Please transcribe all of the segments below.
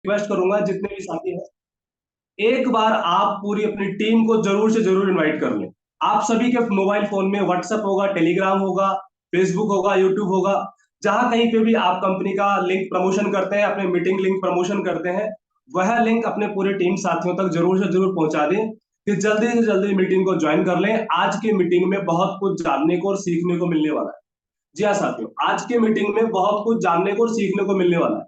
Request करूंगा जितने भी साथी हैं, एक बार आप पूरी अपनी टीम को जरूर से जरूर इनवाइट कर लें। आप सभी के मोबाइल फोन में व्हाट्सएप होगा, टेलीग्राम होगा, फेसबुक होगा, यूट्यूब होगा, जहां कहीं पे भी आप कंपनी का लिंक प्रमोशन करते हैं, अपने मीटिंग लिंक प्रमोशन करते हैं, वह लिंक अपने पूरे टीम साथियों तक जरूर से जरूर पहुंचा दें कि जल्दी से जल्दी मीटिंग को ज्वाइन कर लें। आज की मीटिंग में बहुत कुछ जानने को और सीखने को मिलने वाला है। जी हाँ साथियों, आज के मीटिंग में बहुत कुछ जानने को और सीखने को मिलने वाला है।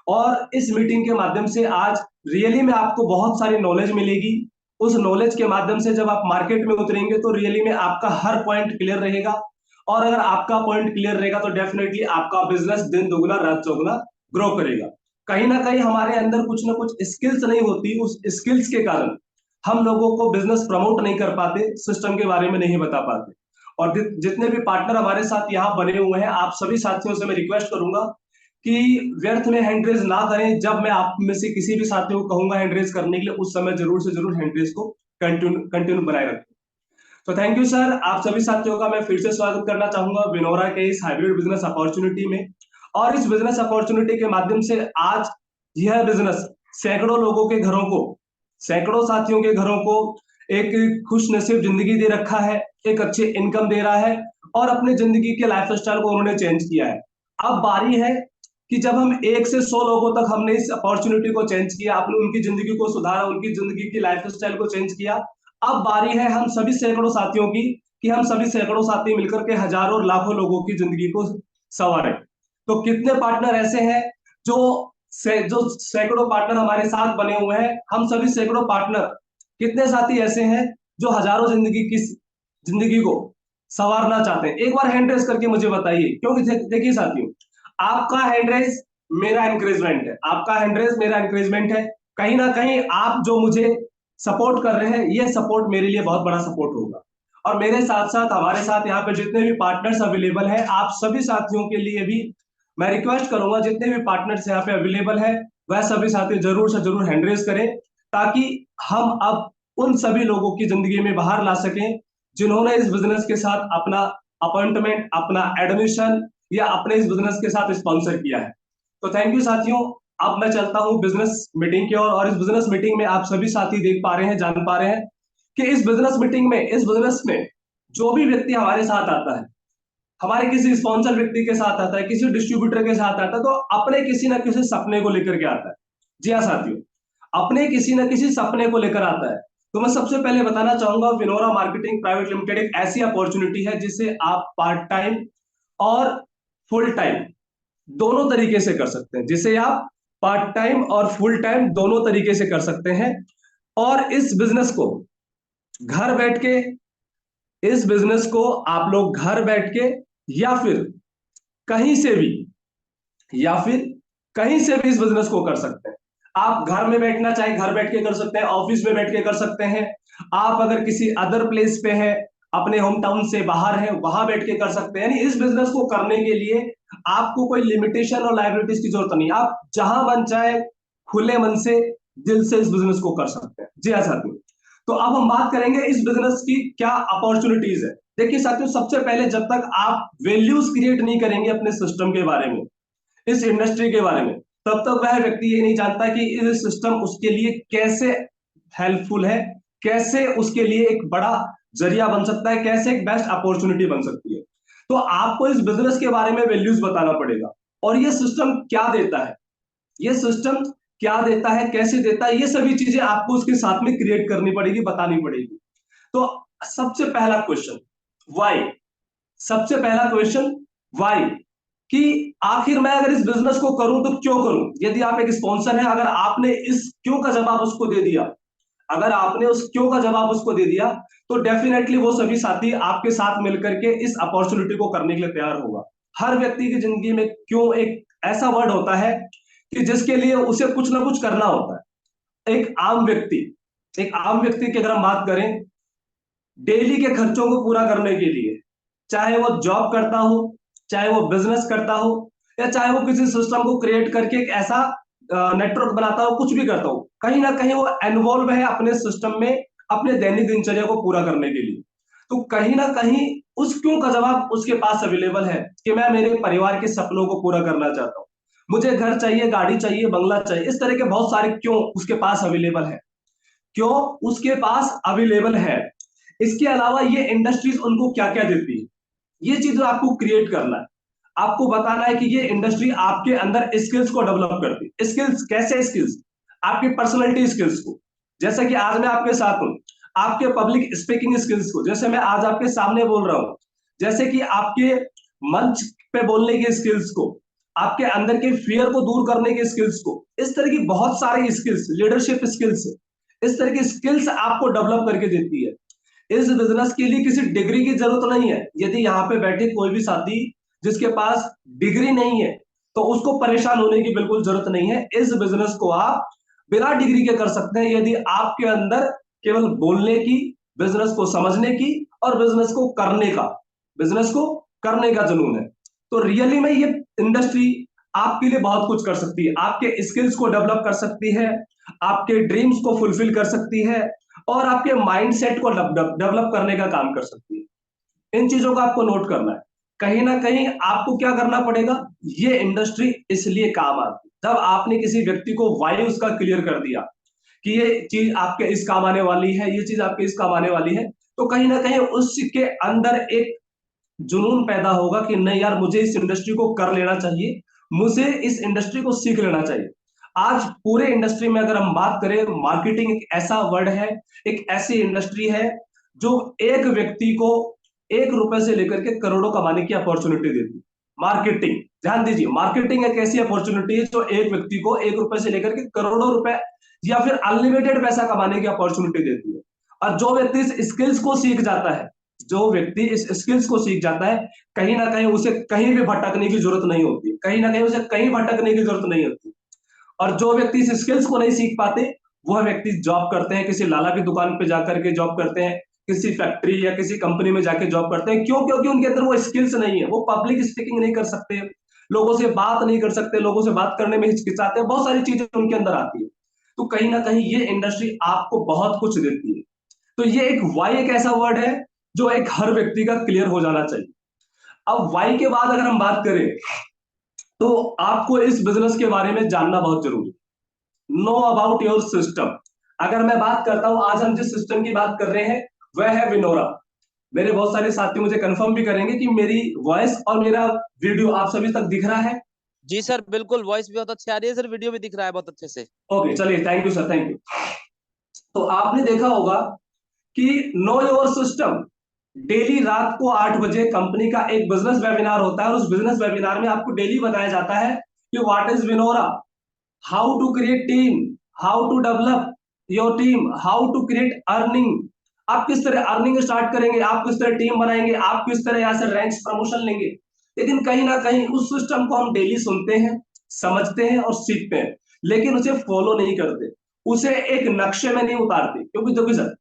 और इस मीटिंग के माध्यम से आज रियली में आपको बहुत सारी नॉलेज मिलेगी। उस नॉलेज के माध्यम से जब आप मार्केट में उतरेंगे तो रियली में आपका हर पॉइंट क्लियर रहेगा। और अगर आपका पॉइंट क्लियर रहेगा तो डेफिनेटली आपका बिजनेस दिन दुगना रात चौगुना ग्रो करेगा। कहीं ना कहीं हमारे अंदर कुछ ना कुछ स्किल्स नहीं होती, उस स्किल्स के कारण हम लोगों को बिजनेस प्रमोट नहीं कर पाते, सिस्टम के बारे में नहीं बता पाते। और जितने भी पार्टनर हमारे साथ यहाँ बने हुए हैं, आप सभी साथियों से मैं रिक्वेस्ट करूंगा कि व्यर्थ में हैंड रेज ना करें। जब मैं आप में से किसी भी साथी को कहूंगा हैंड रेज करने के लिए, उस समय जरूर से जरूर हैंड रेज को कंटिन्यू कंटिन्यू बनाए रखें। तो थैंक यू सर, आप सभी साथियों का मैं फिर से स्वागत करना चाहूंगा विनोरा के इस हाइब्रिड बिजनेस अपॉर्चुनिटी में। और इस बिजनेस अपॉर्चुनिटी के माध्यम से आज यह बिजनेस सैकड़ों लोगों के घरों को, सैकड़ों साथियों के घरों को एक खुश नसीब जिंदगी दे रखा है, एक अच्छी इनकम दे रहा है और अपनी जिंदगी के लाइफ स्टाइल को उन्होंने चेंज किया है। अब बारी है कि जब हम 1 से 100 लोगों तक हमने इस अपॉर्चुनिटी को चेंज किया, आपने उनकी जिंदगी को सुधारा, उनकी जिंदगी की लाइफ स्टाइल को चेंज किया। अब बारी है हम सभी सैकड़ों साथियों की कि हम सभी सैकड़ों साथी मिलकर के हजारों और लाखों लोगों की जिंदगी को संवारें। तो कितने पार्टनर ऐसे हैं जो जो सैकड़ों पार्टनर हमारे साथ बने हुए हैं, हम सभी सैकड़ों पार्टनर, कितने साथी ऐसे हैं जो हजारों जिंदगी को संवारना चाहते हैं? एक बार हैंड रेस करके मुझे बताइए। क्योंकि देखिए साथियों, आपका हैंड रेस मेरा एनकरेजमेंट है, आपका हैंड रेस मेरा एनकरेजमेंट है। कहीं ना कहीं आप जो मुझे सपोर्ट कर रहे हैं, ये सपोर्ट मेरे लिए बहुत बड़ा सपोर्ट होगा। और मेरे साथ साथ हमारे साथ यहाँ पे जितने भी पार्टनर्स अवेलेबल हैं, आप सभी साथियों के लिए भी मैं रिक्वेस्ट करूंगा, जितने भी पार्टनर्स यहाँ पे अवेलेबल है वह सभी साथी जरूर से जरूर हैंड रेस करें, ताकि हम अब उन सभी लोगों की जिंदगी में बाहर ला सकें जिन्होंने इस बिजनेस के साथ अपना अपॉइंटमेंट, अपना एडमिशन या अपने इस बिजनेस के साथ स्पॉन्सर किया है। तो थैंक यू साथियों। अब मैं चलता हूं बिजनेस मीटिंग की ओर। और इस बिजनेस मीटिंग में आप सभी साथी देख पा रहे हैं, जान पा रहे हैं कि इस बिजनेस मीटिंग में, इस बिजनेस में जो भी व्यक्ति हमारे साथ आता है, हमारे किसी स्पॉन्सर व्यक्ति के साथ आता है, किसी डिस्ट्रीब्यूटर के साथ आता है, तो अपने किसी ना किसी सपने को लेकर के आता है। जी हाँ साथियों, अपने किसी ना किसी सपने को लेकर आता है। तो मैं सबसे पहले बताना चाहूंगा, विनोरा मार्केटिंग प्राइवेट लिमिटेड एक ऐसी अपॉर्चुनिटी है जिसे आप पार्ट टाइम और फुल टाइम दोनों तरीके से कर सकते हैं, जिसे आप पार्ट टाइम और फुल टाइम दोनों तरीके से कर सकते हैं। और इस बिजनेस को घर बैठ के, इस बिजनेस को आप लोग घर बैठ के या फिर कहीं से भी, या फिर कहीं से भी इस बिजनेस को कर सकते हैं। आप घर में बैठना चाहे घर बैठ के कर सकते हैं, ऑफिस में बैठ के कर सकते हैं। आप अगर किसी अदर प्लेस पे है, अपने होम टाउन से बाहर है, वहां बैठ के कर सकते हैं। यानी इस बिजनेस को करने के लिए आपको कोई लिमिटेशन और लाइबिलिटीज की जरूरत नहीं, आप जहां मन चाहे खुले मन से, दिल से इस बिजनेस को कर सकते हैं। जी हाँ साथियों, तो अब हम बात करेंगे इस बिजनेस की क्या अपॉर्चुनिटीज है। देखिए साथियों, सबसे पहले जब तक आप वैल्यूज क्रिएट नहीं करेंगे अपने सिस्टम के बारे में, इस इंडस्ट्री के बारे में, तब तक वह व्यक्ति ये नहीं जानता कि इस सिस्टम उसके लिए कैसे हेल्पफुल है, कैसे उसके लिए एक बड़ा जरिया बन सकता है, कैसे एक बेस्ट अपॉर्चुनिटी बन सकती है। तो आपको इस बिजनेस के बारे में वैल्यूज बताना पड़ेगा। और ये सिस्टम क्या देता है, ये सिस्टम क्या देता है, कैसे देता है, ये सभी चीजें आपको उसके साथ में क्रिएट करनी पड़ेगी, बतानी पड़ेगी। तो सबसे पहला क्वेश्चन, वाई। सबसे पहला क्वेश्चन, वाई, कि आखिर मैं अगर इस बिजनेस को करूं तो क्यों करूं। यदि आप एक स्पॉन्सर हैं, अगर आपने इस क्यों का जवाब उसको दे दिया, अगर आपने उस क्यों का जवाब उसको दे दिया, तो डेफिनेटली वो सभी साथी आपके साथ मिलकर के इस अपॉर्चुनिटी को करने के लिए तैयार होगा। हर व्यक्ति की जिंदगी में क्यों एक ऐसा वर्ड होता है कि जिसके लिए उसे कुछ ना कुछ करना होता है। एक आम व्यक्ति, एक आम व्यक्ति की अगर हम बात करें, डेली के खर्चों को पूरा करने के लिए, चाहे वो जॉब करता हो, चाहे वो बिजनेस करता हो, या चाहे वो किसी सिस्टम को क्रिएट करके एक ऐसा नेटवर्क बनाता हो, कुछ भी करता हो, कहीं ना कहीं वो इन्वॉल्व है अपने सिस्टम में, अपने दैनिक दिनचर्या को पूरा करने के लिए। तो कहीं ना कहीं उस क्यों का जवाब उसके पास अवेलेबल है कि मैं मेरे परिवार के सपनों को पूरा करना चाहता हूं, मुझे घर चाहिए, गाड़ी चाहिए, बंगला चाहिए, इस तरह के बहुत सारे क्यों उसके पास अवेलेबल है, क्यों उसके पास अवेलेबल है। इसके अलावा ये इंडस्ट्रीज उनको क्या क्या देती है, ये चीज आपको क्रिएट करना है। आपको बताना है कि ये इंडस्ट्री आपके अंदर स्किल्स को डेवलप करती है। स्किल्स कैसे? स्किल्स आपकी पर्सनैलिटी स्किल्स को, जैसा कि आज मैं आपके साथ हूं, आपके पब्लिक स्पीकिंग स्किल्स को, जैसे मैं आज आपके सामने बोल रहा हूं, जैसे कि आपके मंच पे बोलने की स्किल्स को, आपके अंदर के फियर को दूर करने की स्किल्स को, इस तरह की बहुत सारी स्किल्स, लीडरशिप स्किल्स, इस तरह की स्किल्स आपको डेवलप करके देती है। इस बिजनेस के लिए किसी डिग्री की जरूरत नहीं है। यदि यहाँ पे बैठे कोई भी साथी जिसके पास डिग्री नहीं है, तो उसको परेशान होने की बिल्कुल जरूरत नहीं है। इस बिजनेस को आप बिना डिग्री के कर सकते हैं, यदि आपके अंदर केवल बोलने की, बिजनेस को समझने की और बिजनेस को करने का जुनून है। तो रियली में ये इंडस्ट्री आपके लिए बहुत कुछ कर सकती है, आपके स्किल्स को डेवलप कर सकती है, आपके ड्रीम्स को फुलफिल कर सकती है और आपके माइंडसेट को डेवलप करने का काम कर सकती है। इन चीजों को आपको नोट करना है। कहीं ना कहीं आपको क्या करना पड़ेगा, ये इंडस्ट्री इसलिए काम आती है। जब आपने किसी व्यक्ति को वाई उसका क्लियर कर दिया कि ये चीज आपके इस काम आने वाली है, ये चीज आपके इस काम आने वाली है, तो कहीं ना कहीं उसके अंदर एक जुनून पैदा होगा कि नहीं यार, मुझे इस इंडस्ट्री को कर लेना चाहिए, मुझे इस इंडस्ट्री को सीख लेना चाहिए। आज पूरे इंडस्ट्री में अगर हम बात करें, मार्केटिंग एक ऐसा वर्ड है, एक ऐसी इंडस्ट्री है जो एक व्यक्ति को 1 रुपए से लेकर के करोड़ों कमाने की अपॉर्चुनिटी देती है। मार्केटिंग, ध्यान दीजिए, मार्केटिंग एक ऐसी अपॉर्चुनिटी है जो एक व्यक्ति को 1 रुपए से लेकर के करोड़ों रुपए या फिर अनलिमिटेड पैसा कमाने की अपॉर्चुनिटी देती है। और जो व्यक्ति इस स्किल्स को सीख जाता है, जो व्यक्ति इस स्किल्स को सीख जाता है, कहीं ना कहीं उसे कहीं भी भटकने की जरूरत नहीं होती, कहीं ना कहीं उसे कहीं भटकने की जरूरत नहीं होती। और जो व्यक्ति इस स्किल्स को नहीं सीख पाते, वह व्यक्ति जॉब करते हैं, किसी लाला की दुकान पे जाकर के जॉब करते हैं, किसी फैक्ट्री या किसी कंपनी में जाके जॉब करते हैं। क्यों? क्योंकि उनके अंदर वो स्किल्स नहीं है, वो पब्लिक स्पीकिंग नहीं कर सकते, लोगों से बात नहीं कर सकते, लोगों से बात करने में हिचकिचाते हैं, बहुत सारी चीजें उनके अंदर आती है। तो कहीं ना कहीं ये इंडस्ट्री आपको बहुत कुछ देती है। तो ये एक वाई एक ऐसा वर्ड है जो एक हर व्यक्ति का क्लियर हो जाना चाहिए। अब वाई के बाद अगर हम बात करें, तो आपको इस बिजनेस के बारे में जानना बहुत जरूरी है। Know about your system. अगर मैं बात करता हूं, आज हम जिस सिस्टम की बात कर रहे हैं वह है विनोरा। मेरे बहुत सारे साथी मुझे कंफर्म भी करेंगे कि मेरी वॉइस और मेरा वीडियो आप सभी तक दिख रहा है। जी सर, बिल्कुल वॉइस भी बहुत अच्छी आ रही है सर, वीडियो भी दिख रहा है बहुत अच्छे से। ओके, चलिए, thank you sir, thank you. तो आपने देखा होगा कि नो योर सिस्टम डेली रात को 8 बजे कंपनी का एक बिजनेस वेबिनार होता है, और उस बिजनेस वेबिनार में आपको डेली बताया जाता है कि व्हाट इज विनोरा, how to create team, how to develop your team, how to create earning. आप किस तरह अर्निंग स्टार्ट करेंगे, आप किस तरह टीम बनाएंगे, आप किस तरह यहां से रैंक्स प्रमोशन लेंगे। लेकिन कहीं ना कहीं उस सिस्टम को हम डेली सुनते हैं, समझते हैं और सीखते हैं, लेकिन उसे फॉलो नहीं करते, उसे एक नक्शे में नहीं उतारते। क्योंकि देखिए सर,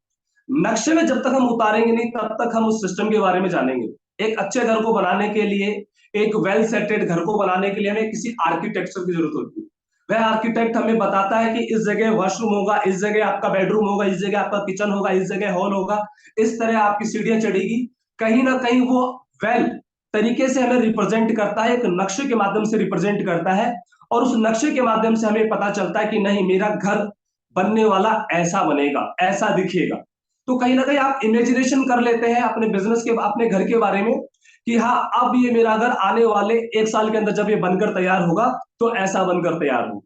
नक्शे में जब तक हम उतारेंगे नहीं, तब तक हम उस सिस्टम के बारे में जानेंगे। एक अच्छे घर को बनाने के लिए, एक वेल सेटेड घर को बनाने के लिए हमें किसी आर्किटेक्चर की जरूरत होती है। वह आर्किटेक्ट हमें बताता है कि इस जगह वॉशरूम होगा, इस जगह आपका बेडरूम होगा, इस जगह आपका किचन होगा, इस जगह हॉल होगा, इस तरह आपकी सीढ़ियां चढ़ेगी। कहीं ना कहीं वो वेल तरीके से हमें रिप्रेजेंट करता है, एक नक्शे के माध्यम से रिप्रेजेंट करता है। और उस नक्शे के माध्यम से हमें पता चलता है कि नहीं, मेरा घर बनने वाला ऐसा बनेगा, ऐसा दिखेगा। तो कहीं ना कहीं आप इमेजिनेशन कर लेते हैं अपने बिजनेस के, अपने घर के बारे में, कि हाँ, अब ये मेरा घर आने वाले 1 साल के अंदर जब ये बनकर तैयार होगा तो ऐसा बनकर तैयार होगा।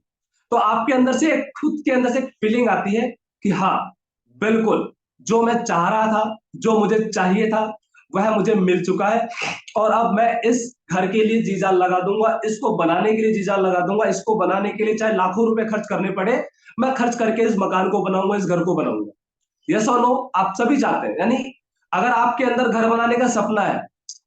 तो आपके अंदर से, खुद के अंदर से एक फीलिंग आती है कि हाँ, बिल्कुल जो मैं चाह रहा था, जो मुझे चाहिए था, वह मुझे मिल चुका है। और अब मैं इस घर के लिए जी जान लगा दूंगा, इसको बनाने के लिए जी जान लगा दूंगा, इसको बनाने के लिए चाहे लाखों रुपए खर्च करने पड़े, मैं खर्च करके इस मकान को बनाऊंगा, इस घर को बनाऊंगा। यस और नो? आप सभी चाहते हैं। यानी अगर आपके अंदर घर बनाने का सपना है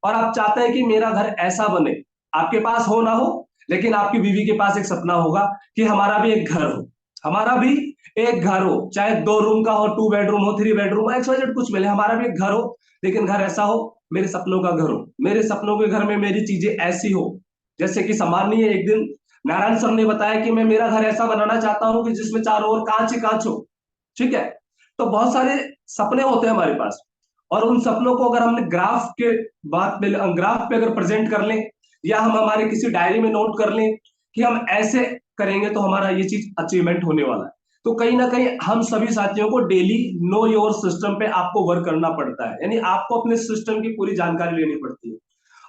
और आप चाहते हैं कि मेरा घर ऐसा बने, आपके पास हो ना हो, लेकिन आपकी बीवी के पास एक सपना होगा कि हमारा भी एक घर हो, हमारा भी एक घर हो, चाहे 2 रूम का हो, 2 बेडरूम हो, 3 बेडरूम हो, XYZ कुछ मिले, हमारा भी एक घर हो। लेकिन घर ऐसा हो, मेरे सपनों का घर हो, मेरे सपनों के घर में मेरी चीजें ऐसी हो। जैसे कि सामान्य एक दिन नारायण सर ने बताया कि मैं मेरा घर ऐसा बनाना चाहता हूं कि जिसमें चारों ओर कांच ही कांच हो। ठीक है? तो बहुत सारे सपने होते हैं हमारे पास, और उन सपनों को अगर हमने ग्राफ के बात में, ग्राफ पे अगर प्रेजेंट कर लें, या हम हमारे किसी डायरी में नोट कर लें कि हम ऐसे करेंगे तो हमारा ये चीज अचीवमेंट होने वाला है। तो कहीं ना कहीं हम सभी साथियों को डेली नो योर सिस्टम पे आपको वर्क करना पड़ता है, यानी आपको अपने सिस्टम की पूरी जानकारी लेनी पड़ती है।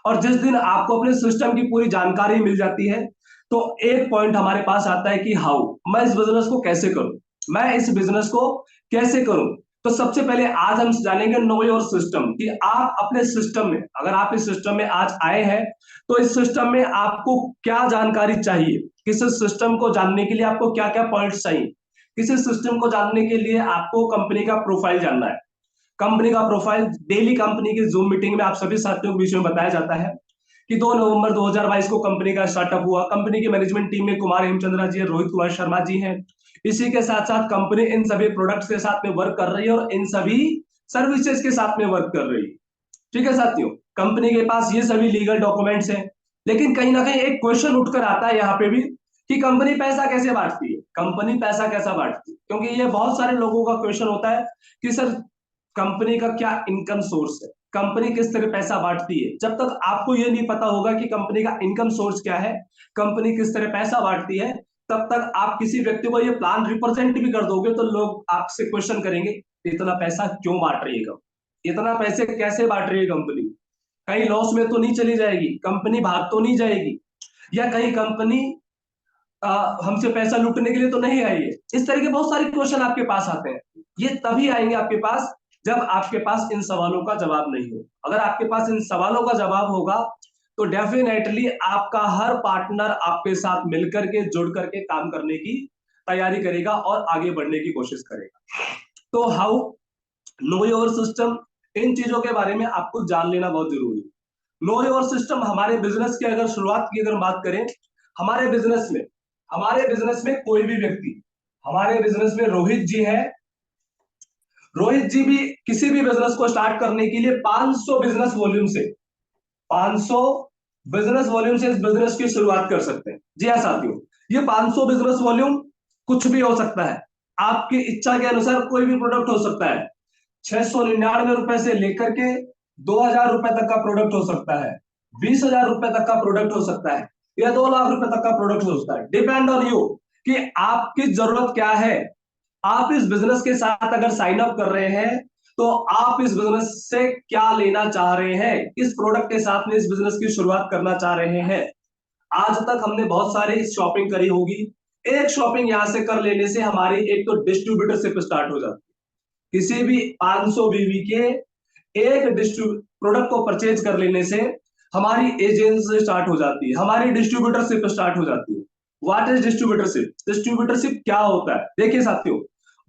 और जिस दिन आपको अपने सिस्टम की पूरी जानकारी मिल जाती है, तो एक पॉइंट हमारे पास आता है कि हाउ, मैं इस बिजनेस को कैसे करूं, मैं इस बिजनेस को कैसे करूं। तो सबसे पहले आज हम जानेंगे नो योर सिस्टम, कि आप अपने सिस्टम में, अगर आप इस सिस्टम में आज आए हैं, तो इस सिस्टम में आपको क्या जानकारी चाहिए, किसी सिस्टम को जानने के लिए आपको क्या क्या पॉइंट्स चाहिए, किसी सिस्टम को जानने के लिए आपको कंपनी का प्रोफाइल जानना है। कंपनी का प्रोफाइल डेली कंपनी की जूम मीटिंग में आप सभी साथियों के बीच में बताया जाता है कि 2 नवंबर 2022 को कंपनी का स्टार्टअप हुआ। कंपनी की मैनेजमेंट टीम में कुमार हेमचंद्रा जी, रोहित कुमार शर्मा जी हैं। इसी के साथ साथ कंपनी इन सभी प्रोडक्ट्स के साथ में वर्क कर रही है और इन सभी सर्विसेज के साथ में वर्क कर रही है। ठीक है साथियों, कंपनी के पास ये सभी लीगल डॉक्यूमेंट्स हैं। लेकिन कहीं ना कहीं एक क्वेश्चन उठकर आता है यहाँ पे भी, कि कंपनी पैसा कैसे बांटती है, कंपनी पैसा कैसा बांटती है, क्योंकि ये बहुत सारे लोगों का क्वेश्चन होता है कि सर कंपनी का क्या इनकम सोर्स है, कंपनी किस तरह पैसा बांटती है। जब तक आपको ये नहीं पता होगा कि कंपनी का इनकम सोर्स क्या है, कंपनी किस तरह पैसा बांटती है, तब तक आप किसी व्यक्ति को ये प्लान रिप्रेजेंट भी कर दोगे तो लोग आपसे क्वेश्चन करेंगे, इतना पैसा क्यों बांट रही है कंपनी, इतना पैसे कैसे बांट रही है कंपनी, कहीं लॉस में तो नहीं चली जाएगी, कंपनी भाग तो नहीं जाएगी, या कहीं कंपनी हमसे पैसा लूटने के लिए तो नहीं आई है। इस तरह के बहुत सारे क्वेश्चन आपके पास आते हैं। ये तभी आएंगे आपके पास जब आपके पास इन सवालों का जवाब नहीं हो। अगर आपके पास इन सवालों का जवाब होगा तो डेफिनेटली आपका हर पार्टनर आपके साथ मिलकर के, जुड़ करके काम करने की तैयारी करेगा और आगे बढ़ने की कोशिश करेगा। तो हाउ, नो योर सिस्टम, इन चीजों के बारे में आपको जान लेना बहुत जरूरी है। नो योर सिस्टम हमारे बिजनेस की अगर शुरुआत की अगर बात करें, हमारे बिजनेस में कोई भी व्यक्ति, हमारे बिजनेस में रोहित जी है, रोहित जी भी किसी भी बिजनेस को स्टार्ट करने के लिए 500 बिजनेस वॉल्यूम से, 500 बिजनेस वॉल्यूम से इस बिजनेस की शुरुआत कर सकते हैं। जी हाँ साथियों, ये 500 बिजनेस वॉल्यूम कुछ भी हो सकता है, आपकी इच्छा के अनुसार कोई भी प्रोडक्ट हो सकता है। 699 रुपए से लेकर के 2000 रुपए तक का प्रोडक्ट हो सकता है, 20,000 रुपए तक का प्रोडक्ट हो सकता है, या 2 लाख रुपए तक का प्रोडक्ट हो सकता है। डिपेंड ऑन यू कि आपकी जरूरत क्या है। आप इस बिजनेस के साथ अगर साइन अप कर रहे हैं तो आप इस बिजनेस से क्या लेना चाह रहे हैं, किस प्रोडक्ट के साथ में इस बिजनेस की शुरुआत करना चाह रहे हैं। आज तक हमने बहुत सारी शॉपिंग करी होगी, एक शॉपिंग यहां से कर लेने से हमारी एक तो डिस्ट्रीब्यूटरशिप स्टार्ट हो जाती है। किसी भी 500 बीवी के एक प्रोडक्ट को परचेज कर लेने से हमारी एजेंसी स्टार्ट हो जाती है, हमारी डिस्ट्रीब्यूटरशिप स्टार्ट हो जाती है। व्हाट इज डिस्ट्रीब्यूटरशिप, डिस्ट्रीब्यूटरशिप क्या होता है? देखिए साथियों,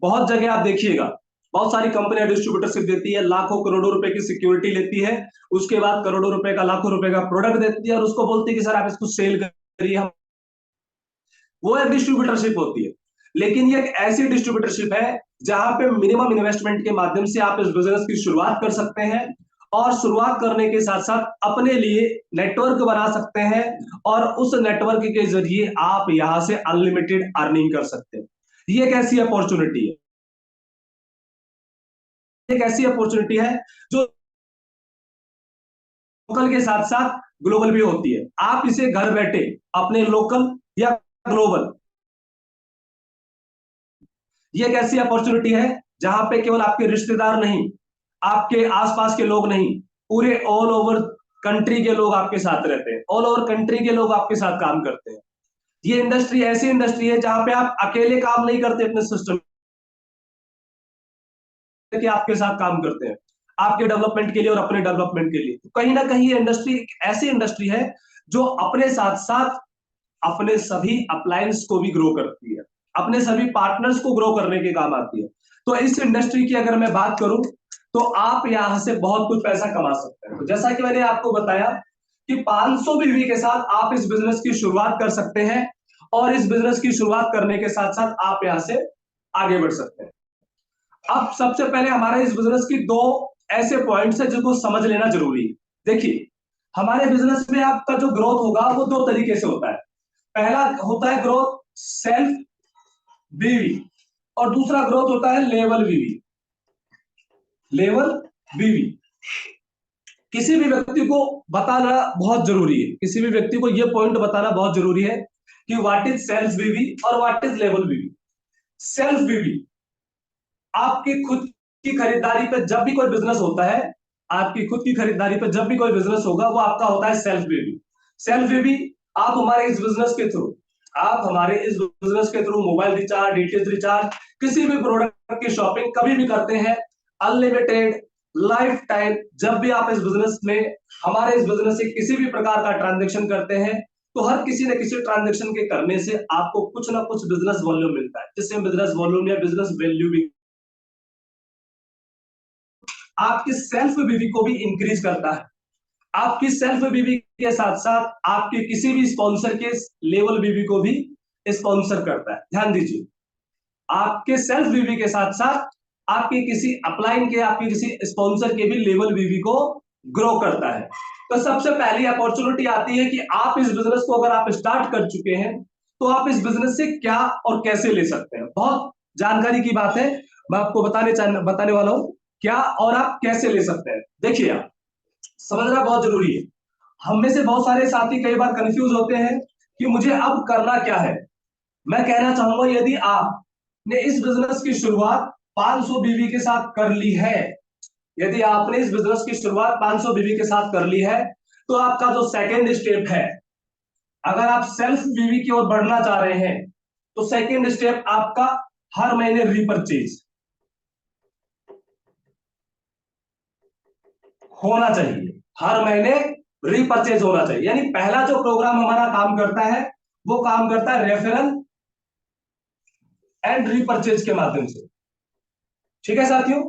बहुत जगह आप देखिएगा, बहुत सारी कंपनियां डिस्ट्रीब्यूटरशिप देती है, लाखों करोड़ों रुपए की सिक्योरिटी लेती है, उसके बाद करोड़ों रुपए का, लाखों रुपए का प्रोडक्ट देती है और उसको बोलती है कि सर आप इसको सेल करिए। वो एक डिस्ट्रीब्यूटरशिप होती है। लेकिन ये एक ऐसी डिस्ट्रीब्यूटरशिप है जहां पे मिनिमम इन्वेस्टमेंट के माध्यम से आप इस बिजनेस की शुरुआत कर सकते हैं और शुरुआत करने के साथ साथ अपने लिए नेटवर्क बना सकते हैं और उस नेटवर्क के जरिए आप यहां से अनलिमिटेड अर्निंग कर सकते हैं। ये एक ऐसी अपॉर्चुनिटी है, एक ऐसी अपॉर्चुनिटी है जो लोकल के साथ साथ ग्लोबल भी होती है। आप इसे घर बैठे अपने लोकल या ग्लोबल, ये एक ऐसी अपॉर्चुनिटी है जहां पे केवल आपके रिश्तेदार नहीं, आपके आसपास के लोग नहीं, पूरे ऑल ओवर कंट्री के लोग आपके साथ रहते हैं, ऑल ओवर कंट्री के लोग आपके साथ काम करते हैं। ये इंडस्ट्री ऐसी इंडस्ट्री है जहां पे आप अकेले काम नहीं करते, अपने सिस्टम के आपके साथ काम करते हैं, आपके डेवलपमेंट के लिए और अपने डेवलपमेंट के लिए। तो कहीं ना कहीं ये इंडस्ट्री ऐसी इंडस्ट्री है जो अपने साथ साथ अपने सभी अप्लायंस को भी ग्रो करती है, अपने सभी पार्टनर्स को ग्रो करने के काम आती है। तो इस इंडस्ट्री की अगर मैं बात करूं तो आप यहां से बहुत कुछ पैसा कमा सकते हैं। तो जैसा कि मैंने आपको बताया कि 500 बीवी के साथ आप इस बिजनेस की शुरुआत कर सकते हैं और इस बिजनेस की शुरुआत करने के साथ साथ आप यहां से आगे बढ़ सकते हैं। अब सबसे पहले हमारे इस बिजनेस की दो ऐसे पॉइंट्स है जिसको समझ लेना जरूरी है। देखिए, हमारे बिजनेस में आपका जो ग्रोथ होगा वो दो तरीके से होता है। पहला होता है ग्रोथ सेल्फ बीवी और दूसरा ग्रोथ होता है लेवल बीवी। लेवल बीवी किसी भी व्यक्ति को बताना बहुत जरूरी है, किसी भी व्यक्ति को यह पॉइंट बताना बहुत जरूरी है कि व्हाट इज सेल्फ बीवी और व्हाट इज लेवल बीवी। सेल्फ बीवी आपकी खुद की खरीदारी पे जब भी कोई बिजनेस होता है, आपकी खुद की खरीदारी पे जब भी कोई बिजनेस होगा वो आपका होता है सेल्फ बीवी। सेल्फ बीवी आप हमारे इस बिजनेस के थ्रू, आप हमारे इस बिजनेस के through mobile recharge, DTH recharge, किसी भी प्रोडक्ट की शॉपिंग कभी भी करते हैं, अनलिमिटेड, लाइफ टाइम। जब भी आप इस बिजनेस में, हमारे इस बिजनेस से किसी भी प्रकार का ट्रांजेक्शन करते हैं, तो हर किसी न किसी ट्रांजेक्शन के करने से आपको कुछ ना कुछ बिजनेस वॉल्यूम मिलता है, जिससे बिजनेस वॉल्यूम या बिजनेस वैल्यू भी आपकी सेल्फ बीवी को भी इंक्रीज करता है। आपकी सेल्फ बीवी के साथ साथ आपके किसी भी स्पॉन्सर के लेवल बीवी को भी स्पॉन्सर करता है। ध्यान दीजिए, आपके सेल्फ बीवी के साथ साथ आपके किसी अपलाइन के, आपके किसी स्पॉन्सर के भी लेवल बीवी को ग्रो करता है। तो सबसे पहली अपॉर्चुनिटी आती है कि आप इस बिजनेस को अगर आप स्टार्ट कर चुके हैं तो आप इस बिजनेस से क्या और कैसे ले सकते हैं। बहुत जानकारी की बात है, मैं आपको बताने वाला हूं क्या और आप कैसे ले सकते हैं। देखिए, आप समझना बहुत जरूरी है। हम में से बहुत सारे साथी कई बार कंफ्यूज होते हैं कि मुझे अब करना क्या है। मैं कहना चाहूंगा, यदि आपने इस बिजनेस की शुरुआत 500 बीवी के साथ कर ली है, यदि आपने इस बिजनेस की शुरुआत 500 बीवी के साथ कर ली है, तो आपका जो सेकेंड स्टेप है, अगर आप सेल्फ बीवी की ओर बढ़ना चाह रहे हैं, तो सेकेंड स्टेप आपका हर महीने रीपरचेज होना चाहिए। हर महीने रीपरचेज होना चाहिए। यानी पहला जो प्रोग्राम हमारा काम करता है वो काम करता है रेफरल एंड रीपरचेज के माध्यम से। ठीक है साथियों,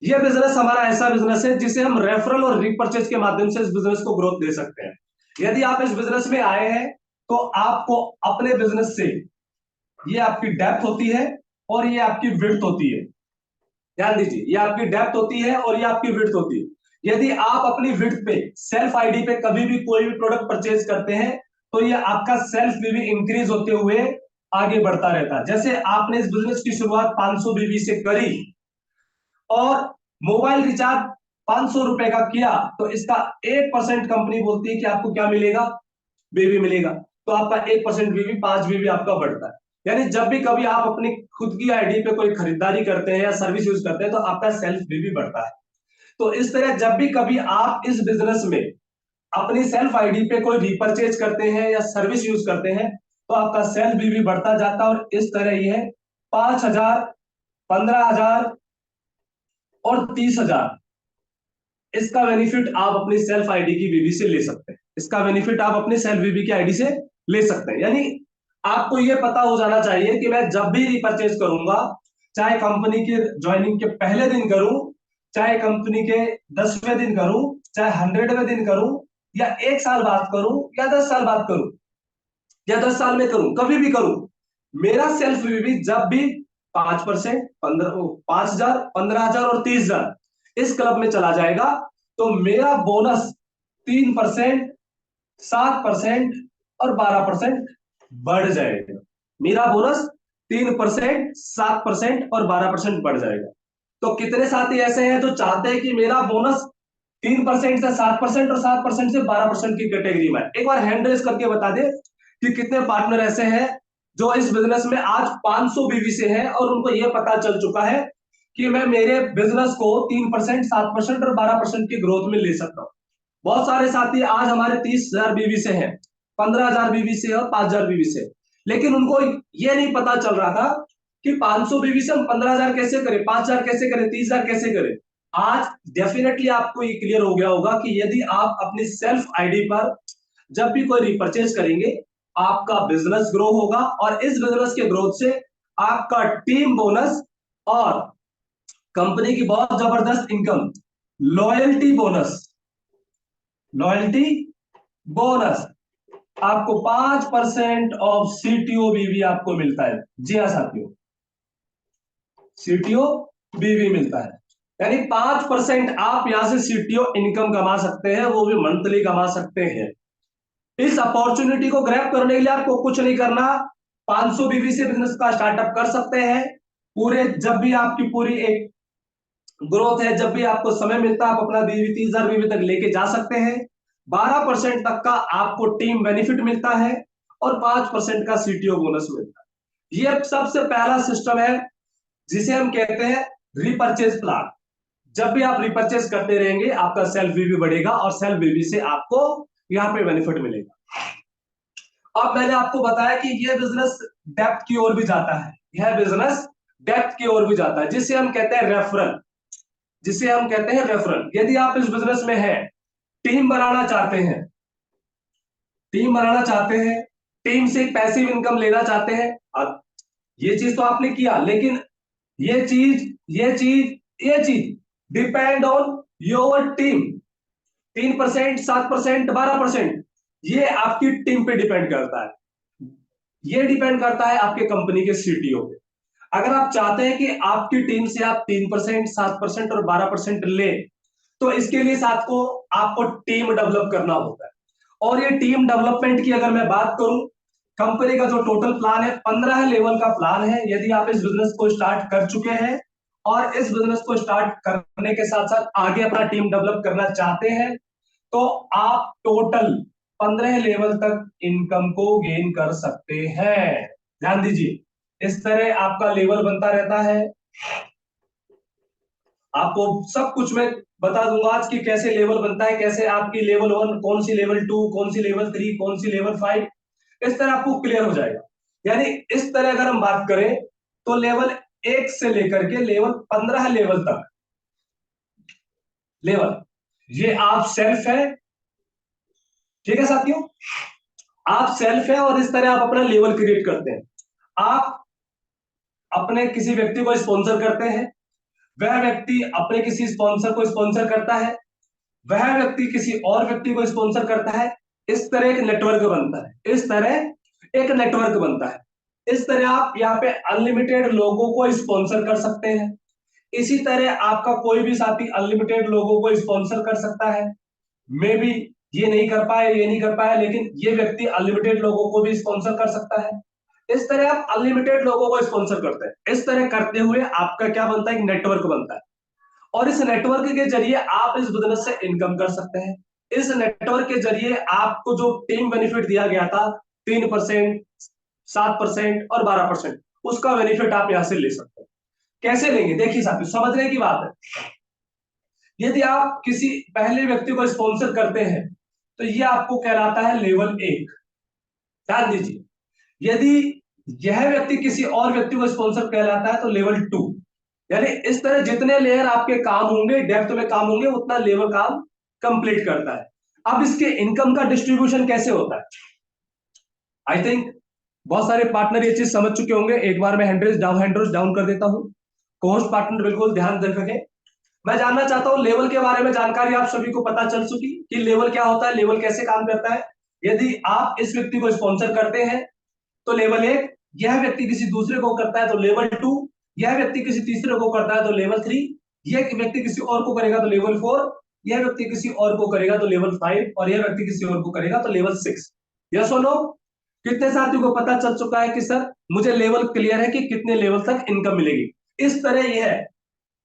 यह बिजनेस हमारा ऐसा बिजनेस है जिसे हम रेफरल और रीपरचेज के माध्यम से इस बिजनेस को ग्रोथ दे सकते हैं। यदि आप इस बिजनेस में आए हैं तो आपको अपने बिजनेस से, ये आपकी डेप्थ होती है और ये आपकी विड्थ होती है। ध्यान दीजिए, ये आपकी डेप्थ होती है और ये आपकी विड्थ होती है। यदि आप अपनी विड्थ पे, सेल्फ आईडी पे कभी भी कोई भी प्रोडक्ट परचेज करते हैं तो ये आपका सेल्फ बीवी इंक्रीज होते हुए आगे बढ़ता रहता है। जैसे आपने इस बिजनेस की शुरुआत 500 बीवी से करी और मोबाइल रिचार्ज 500 रुपए का किया, तो इसका 1% कंपनी बोलती है कि आपको क्या मिलेगा, बीवी मिलेगा। तो आपका 1% बीवी, 5 बीवी आपका बढ़ता है। यानी जब भी कभी आप अपनी खुद की आईडी पे कोई खरीदारी करते हैं या सर्विस यूज करते हैं तो आपका सेल्फ बीवी बढ़ता है। तो इस तरह जब भी कभी आप इस बिजनेस में अपनी सेल्फ आईडी पे कोई रिपर्चेज करते हैं या सर्विस यूज करते हैं तो आपका सेल्फ बीवी बढ़ता जाता है। और इस तरह ये है 5,000, 15,000 और 30,000, इसका बेनिफिट आप अपनी सेल्फ आईडी की बीवी से ले सकते हैं। इसका बेनिफिट आप अपनी सेल्फ बीवी की आईडी से ले सकते हैं। यानी आपको यह पता हो जाना चाहिए कि मैं जब भी रिपर्चेज करूंगा, चाहे कंपनी के ज्वाइनिंग के पहले दिन करूं, चाहे कंपनी के 10वें दिन करूं, चाहे 100वें दिन करूं, या 1 साल बाद करूं, या 10 साल बाद करूं, या 10 साल में करूं, कभी भी करूं, मेरा सेल्फ बीवी जब भी 5%, 5,000, 15,000 और 30,000 इस क्लब में चला जाएगा तो मेरा बोनस 3%, 7% और 12% बढ़ जाएगा। मेरा बोनस 3%, 7% और 12% बढ़ जाएगा। तो कितने साथी ऐसे हैं जो चाहते हैं कि मेरा बोनस 3% से 7% और 7% से 12% की कैटेगरी में? एक बार हैंड रेस करके बता दे कि कितने पार्टनर ऐसे हैं जो इस बिजनेस में आज 500 बीवी से हैं और उनको यह पता चल चुका है कि मैं मेरे बिजनेस को 3%, 7% और 12% की ग्रोथ में ले सकता हूं। बहुत सारे साथी आज हमारे 30,000 बीवी से हैं, 15,000 बीवी से और 5,000 बीवी से, लेकिन उनको यह नहीं पता चल रहा था कि 500 बीवी से हम 15,000 कैसे करें, 5,000 कैसे करें, 30,000 कैसे करें। आज डेफिनेटली आपको ये क्लियर हो गया होगा कि यदि आप अपनी सेल्फ आईडी पर जब भी कोई रिपर्चेज करेंगे, आपका बिजनेस ग्रो होगा और इस बिजनेस के ग्रोथ से आपका टीम बोनस और कंपनी की बहुत जबरदस्त income, loyalty bonus, loyalty bonus आपको 5% ऑफ सीटीओ बीवी आपको मिलता है। जी हाँ साथियों, सीटीओ बीवी मिलता है। यानी 5% आप यहां से सीटीओ इनकम कमा सकते हैं, वो भी मंथली कमा सकते हैं। इस अपॉर्चुनिटी को ग्रैब करने के लिए आपको कुछ नहीं करना, 500 बीवी से बिजनेस का स्टार्टअप कर सकते हैं। पूरे जब भी आपकी पूरी एक ग्रोथ है, जब भी आपको समय मिलता है, आप अपना बीवी 30,000 बीवी तक लेके जा सकते हैं। 12% तक का आपको टीम बेनिफिट मिलता है और 5% का सीटीओ बोनस मिलता है। ये सबसे पहला सिस्टम है जिसे हम कहते हैं रिपर्चेज प्लान। जब भी आप रिपर्चेज करते रहेंगे आपका सेल्फ वीवी बढ़ेगा और सेल्फ वीवी से आपको यहां पे बेनिफिट मिलेगा। अब मैंने आपको बताया कि यह बिजनेस डेप्थ की ओर भी जाता है, यह बिजनेस डेप्थ की ओर भी जाता है, जिसे हम कहते हैं रेफरल, जिसे हम कहते हैं रेफरल। यदि आप इस बिजनेस में हैं, टीम बनाना चाहते हैं, टीम बनाना चाहते हैं, टीम से पैसिव इनकम लेना चाहते हैं, अब ये चीज तो आपने किया, लेकिन ये चीज ये चीज ये चीज डिपेंड ऑन योर टीम। 3%, 7%, 12%, ये आपकी टीम पे डिपेंड करता है, ये डिपेंड करता है आपके कंपनी के सीटीओ पे। अगर आप चाहते हैं कि आपकी टीम से आप 3%, 7% और 12% ले, तो इसके लिए साथ को आपको टीम डेवलप करना होता है। और ये टीम डेवलपमेंट की अगर मैं बात करूं, कंपनी का जो टोटल प्लान है 15 लेवल का प्लान है। यदि आप इस बिजनेस को स्टार्ट कर चुके हैं और इस बिजनेस को स्टार्ट करने के साथ साथ आगे अपना टीम डेवलप करना चाहते हैं, तो आप टोटल 15 लेवल तक इनकम को गेन कर सकते हैं। ध्यान दीजिए, इस तरह आपका लेवल बनता रहता है। आपको सब कुछ मैं बता दूंगा आज की कैसे लेवल बनता है, कैसे आपकी लेवल 1 कौन सी, लेवल 2 कौन सी, लेवल 3 कौन सी, लेवल 5, इस तरह आपको क्लियर हो जाएगा। यानी इस तरह अगर हम बात करें तो लेवल 1 से लेकर के लेवल 15 लेवल तक, लेवल ये आप सेल्फ है, ठीक है साथियों, आप सेल्फ है और इस तरह आप अपना लेवल क्रिएट करते हैं। आप अपने किसी व्यक्ति को स्पॉन्सर करते हैं, वह व्यक्ति अपने किसी स्पॉन्सर को स्पॉन्सर करता है, वह व्यक्ति किसी और व्यक्ति को स्पॉन्सर करता है। इस तरह एक नेटवर्क बनता है, इस तरह एक नेटवर्क बनता है। इस तरह आप यहाँ पे अनलिमिटेड लोगों को स्पॉन्सर कर सकते हैं। इसी तरह आपका कोई भी साथी अनलिमिटेड लोगों को स्पॉन्सर कर सकता है। मे बी ये नहीं कर पाए, ये नहीं कर पाए, लेकिन ये व्यक्ति अनलिमिटेड लोगों को भी स्पॉन्सर कर सकता है। इस तरह आप अनलिमिटेड लोगों को स्पॉन्सर करते हैं। इस तरह करते हुए आपका क्या बनता है, एक नेटवर्क बनता है, और इस नेटवर्क के जरिए आप इस बिजनेस से इनकम कर सकते हैं। इस नेटवर्क के जरिए आपको जो टीम बेनिफिट दिया गया था 3%, 7% और 12%, उसका बेनिफिट आप यहां से ले सकते हैं। कैसे लेंगे, देखिए साथियों, समझने की बात है। यदि आप किसी पहले व्यक्ति को स्पॉन्सर करते हैं तो यह आपको कहलाता है लेवल 1। ध्यान दीजिए, यदि यह व्यक्ति किसी और व्यक्ति को स्पॉन्सर कहलाता है तो लेवल 2। यानी इस तरह जितने लेयर आपके काम होंगे, डेप्थ में काम होंगे, उतना लेवल काम कंप्लीट करता है। अब इसके इनकम का डिस्ट्रीब्यूशन कैसे होता है, आई थिंक बहुत सारे पार्टनर ये चीज समझ चुके होंगे। एक बार मैं हैंड रेज डाउन कर देता हूं। कोस्ट पार्टनर बिल्कुल ध्यान रखें। मैं जानना चाहता हूं लेवल के बारे में जानकारी आप सभी को पता चल चुकी कि लेवल क्या होता है, लेवल कैसे काम करता है। यदि आप इस व्यक्ति को स्पॉन्सर करते हैं तो लेवल 1, यह व्यक्ति किसी दूसरे को करता है तो लेवल 2, यह व्यक्ति किसी तीसरे को करता है तो लेवल 3, यह व्यक्ति किसी और को करेगा तो लेवल 4, यह व्यक्ति किसी और को करेगा तो लेवल 5, और यह व्यक्ति किसी और को करेगा तो लेवल 6। यस और नो? कितने साथियों को पता चल चुका है कि सर मुझे लेवल क्लियर है कि कितने लेवल तक इनकम मिलेगी। इस तरह यह है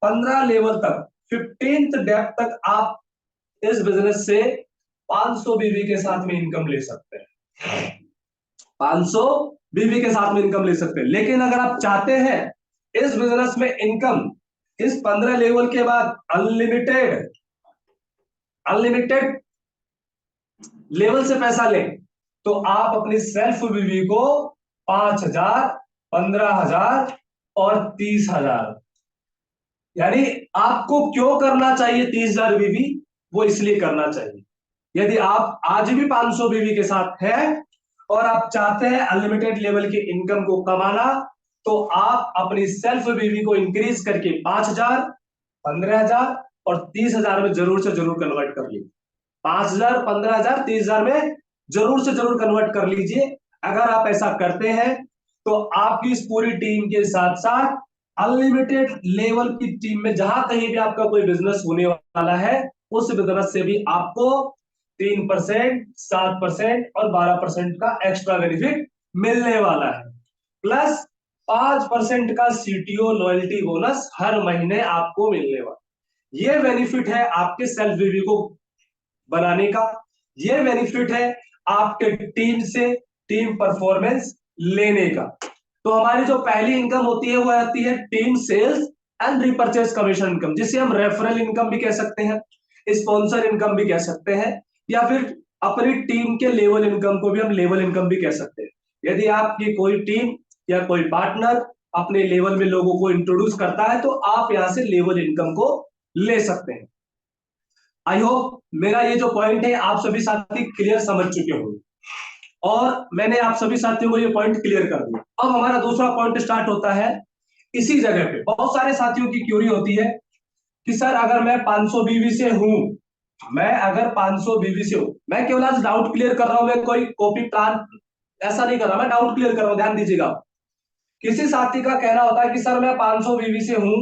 15 लेवल तक, 15th डेप्थ तक आप इस बिजनेस से 500 बीवी के साथ में इनकम ले सकते हैं। 500 बीवी के साथ में इनकम ले सकते हैं। लेकिन अगर आप चाहते हैं इस बिजनेस में इनकम इस 15 लेवल के बाद अनलिमिटेड अनलिमिटेड लेवल से पैसा लें, तो आप अपनी सेल्फ बीवी को 5,000, 15,000 और 30,000, यानी आपको क्यों करना चाहिए 30,000 बीवी, वो इसलिए करना चाहिए यदि आप आज भी 500 बीवी के साथ हैं और आप चाहते हैं अनलिमिटेड लेवल की इनकम को कमाना, तो आप अपनी सेल्फ बीवी को इंक्रीज करके 5,000, 15,000 और 30,000 में जरूर से जरूर कन्वर्ट कर लीजिए। 5,000, 15,000, 30,000 में जरूर से जरूर कन्वर्ट कर लीजिए। अगर आप ऐसा करते हैं तो आपकी इस पूरी टीम के साथ साथ अनलिमिटेड लेवल की टीम में जहां कहीं भी आपका कोई बिजनेस होने वाला है, उस बिजनेस से भी आपको 3%, 7% और 12% का एक्स्ट्रा बेनिफिट मिलने वाला है, प्लस 5% का सीटीओ लॉयल्टी बोनस हर महीने आपको मिलने वाला। यह बेनिफिट है आपके सेल्फ रिव्यू को बनाने का, यह बेनिफिट है आपके टीम से टीम परफॉर्मेंस लेने का। तो हमारी जो पहली इनकम होती है वो आती है team sales and repurchase commission income, जिसे हम रेफरल इनकम भी कह सकते हैं, स्पॉन्सर इनकम भी कह सकते हैं, या फिर अपनी टीम के लेवल इनकम को भी हम लेवल इनकम भी कह सकते हैं। यदि आपकी कोई टीम या कोई पार्टनर अपने लेवल में लोगों को इंट्रोड्यूस करता है तो आप यहां से लेवल इनकम को ले सकते हैं। आई होप मेरा ये जो पॉइंट है आप सभी साथी क्लियर समझ चुके होंगे, और मैंने आप सभी साथियों को ये पॉइंट क्लियर कर दिया। अब हमारा दूसरा पॉइंट स्टार्ट होता है। इसी जगह पे बहुत सारे साथियों की क्यूरी होती है कि सर अगर मैं 500 बीवी से हूं, मैं अगर 500 बीवी से हूं, मैं केवल आज डाउट क्लियर कर रहा हूं, मैं कोई कॉपी प्लान ऐसा नहीं कर रहा, मैं डाउट क्लियर कर रहा हूं, ध्यान दीजिएगा। किसी साथी का कहना होता है कि सर मैं 500 बीवी से हूं,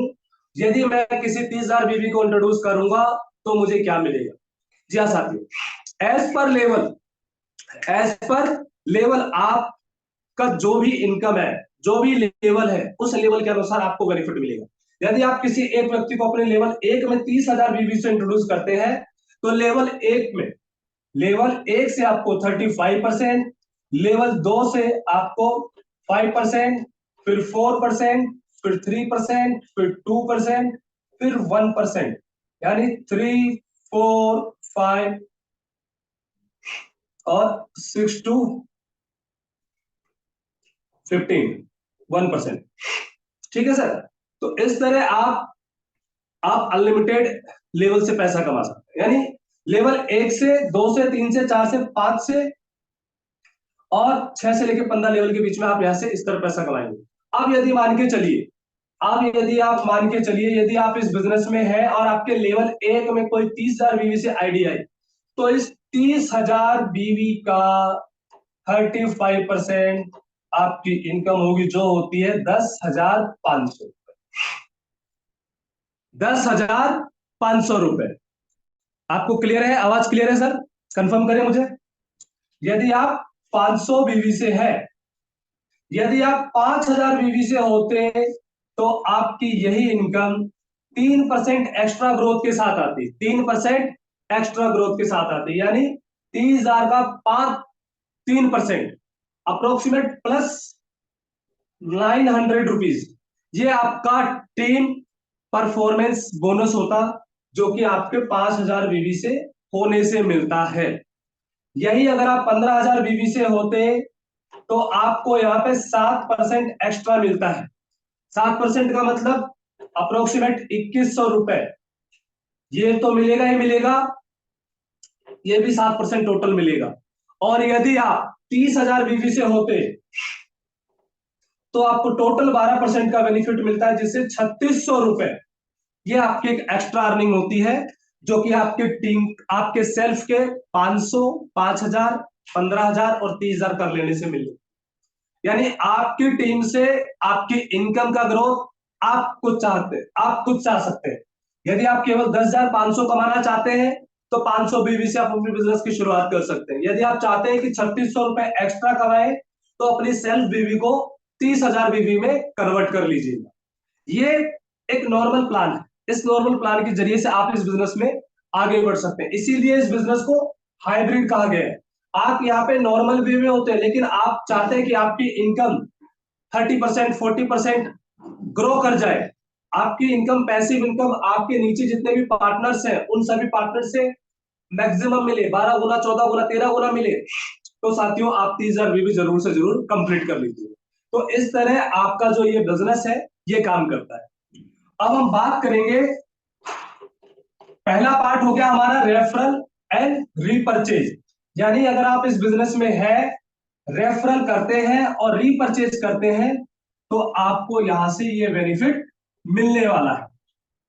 यदि मैं किसी 30,000 बीवी को इंट्रोड्यूस करूंगा तो मुझे क्या मिलेगा। जी हाँ साथियों, एज पर लेवल आपका जो भी इनकम है, जो भी लेवल है, उस लेवल के अनुसार आपको बेनिफिट मिलेगा। यदि आप किसी एक व्यक्ति को अपने लेवल 1 में 30,000 बीवी से इंट्रोड्यूस करते हैं तो लेवल 1 से आपको 35%, लेवल 2 से आपको 5%, फिर 4%, फिर 3%, फिर 2%, फिर 1%, यानी 3, 4, 5 और 6 to 15, 1%। ठीक है सर। तो इस तरह आप अनलिमिटेड लेवल से पैसा कमा सकते हैं, यानी लेवल 1 से 2 से 3 से 4 से 5 से और 6 से लेकर 15 लेवल के बीच में आप यहां से इस तरह पैसा कमाएंगे। अब यदि आप मान के चलिए यदि आप इस बिजनेस में हैं और आपके लेवल 1 में कोई 30,000 बीवी से आईडी आई, तो इस 30,000 बीवी का 35% आपकी इनकम होगी, जो होती है 10,500 10,500 रुपए। आपको क्लियर है? आवाज क्लियर है सर? कंफर्म करें मुझे। यदि आप 500 बीवी से है, यदि आप 5,000 बीवी से होते तो आपकी यही इनकम 3% एक्स्ट्रा ग्रोथ के साथ आती, 3% एक्स्ट्रा ग्रोथ के साथ आती, यानी 30,000 का 3% अप्रोक्सीमेट प्लस 900 रुपीज, ये आपका टीम परफॉर्मेंस बोनस होता, जो कि आपके 5,000 बीवी से होने से मिलता है। यही अगर आप 15,000 बीवी से होते तो आपको यहाँ पे 7% एक्स्ट्रा मिलता है। 7% का मतलब अप्रोक्सीमेट 2,100 रुपए, ये तो मिलेगा ही मिलेगा, ये भी 7% टोटल मिलेगा। और यदि आप 30,000 बीवी से होते तो आपको टोटल 12% का बेनिफिट मिलता है, जिससे 3,600 रुपए ये आपकी एक एक्स्ट्रा अर्निंग होती है, जो कि आपके सेल्फ के 500, 5,000, 15,000 और 30,000 कर लेने से मिले। यानी आपकी टीम से आपकी इनकम का ग्रोथ आप कुछ चाह सकते हैं। यदि आप केवल 10,500 कमाना चाहते हैं तो 500 बीवी से आप अपने बिजनेस की शुरुआत कर सकते हैं। यदि आप चाहते हैं कि 3,600 रुपए एक्स्ट्रा कमाएं तो अपनी सेल्फ बीवी को 30,000 बीवी में कन्वर्ट कर लीजिएगा। ये एक नॉर्मल प्लान है, इस नॉर्मल प्लान के जरिए से आप इस बिजनेस में आगे बढ़ सकते हैं। इसीलिए इस बिजनेस को हाइब्रिड कहा गया है। आप यहाँ पे नॉर्मल वे में होते हैं, लेकिन आप चाहते हैं कि आपकी इनकम 30%, 40% ग्रो कर जाए, आपकी इनकम, पैसिव इनकम आपके नीचे जितने भी पार्टनर्स हैं उन सभी पार्टनर से मैक्सिमम मिले, 12 गुना, 14 गुना, 13 गुना मिले, तो साथियों आप 30,000 भी जरूर से जरूर कंप्लीट कर लीजिए। तो इस तरह आपका जो ये बिजनेस है ये काम करता है। अब हम बात करेंगे, पहला पार्ट हो गया हमारा रेफरल एंड रीपरचेज, यानी अगर आप इस बिजनेस में है, रेफरल करते हैं और रीपरचेज करते हैं तो आपको यहां से ये बेनिफिट मिलने वाला है।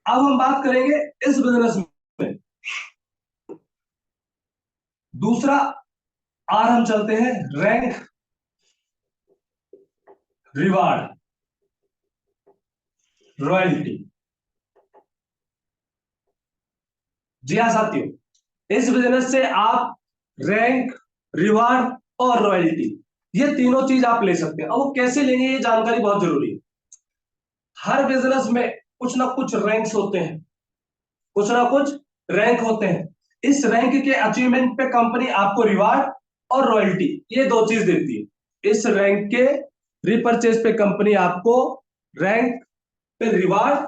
अब हम बात करेंगे इस बिजनेस में दूसरा आर, हम चलते हैं रैंक रिवार्ड रॉयल्टी। जी हाँ साथियों, इस बिजनेस से आप रैंक, रिवार्ड और रॉयल्टी, ये तीनों चीज आप ले सकते हैं। अब वो कैसे लेंगे ये जानकारी बहुत जरूरी है। हर बिजनेस में कुछ ना कुछ रैंक्स होते हैं, कुछ ना कुछ रैंक होते हैं। इस रैंक के अचीवमेंट पे कंपनी आपको रिवार्ड और रॉयल्टी, ये दो चीज देती है। इस रैंक के रिपर्चेज पे कंपनी आपको रैंक पे रिवार्ड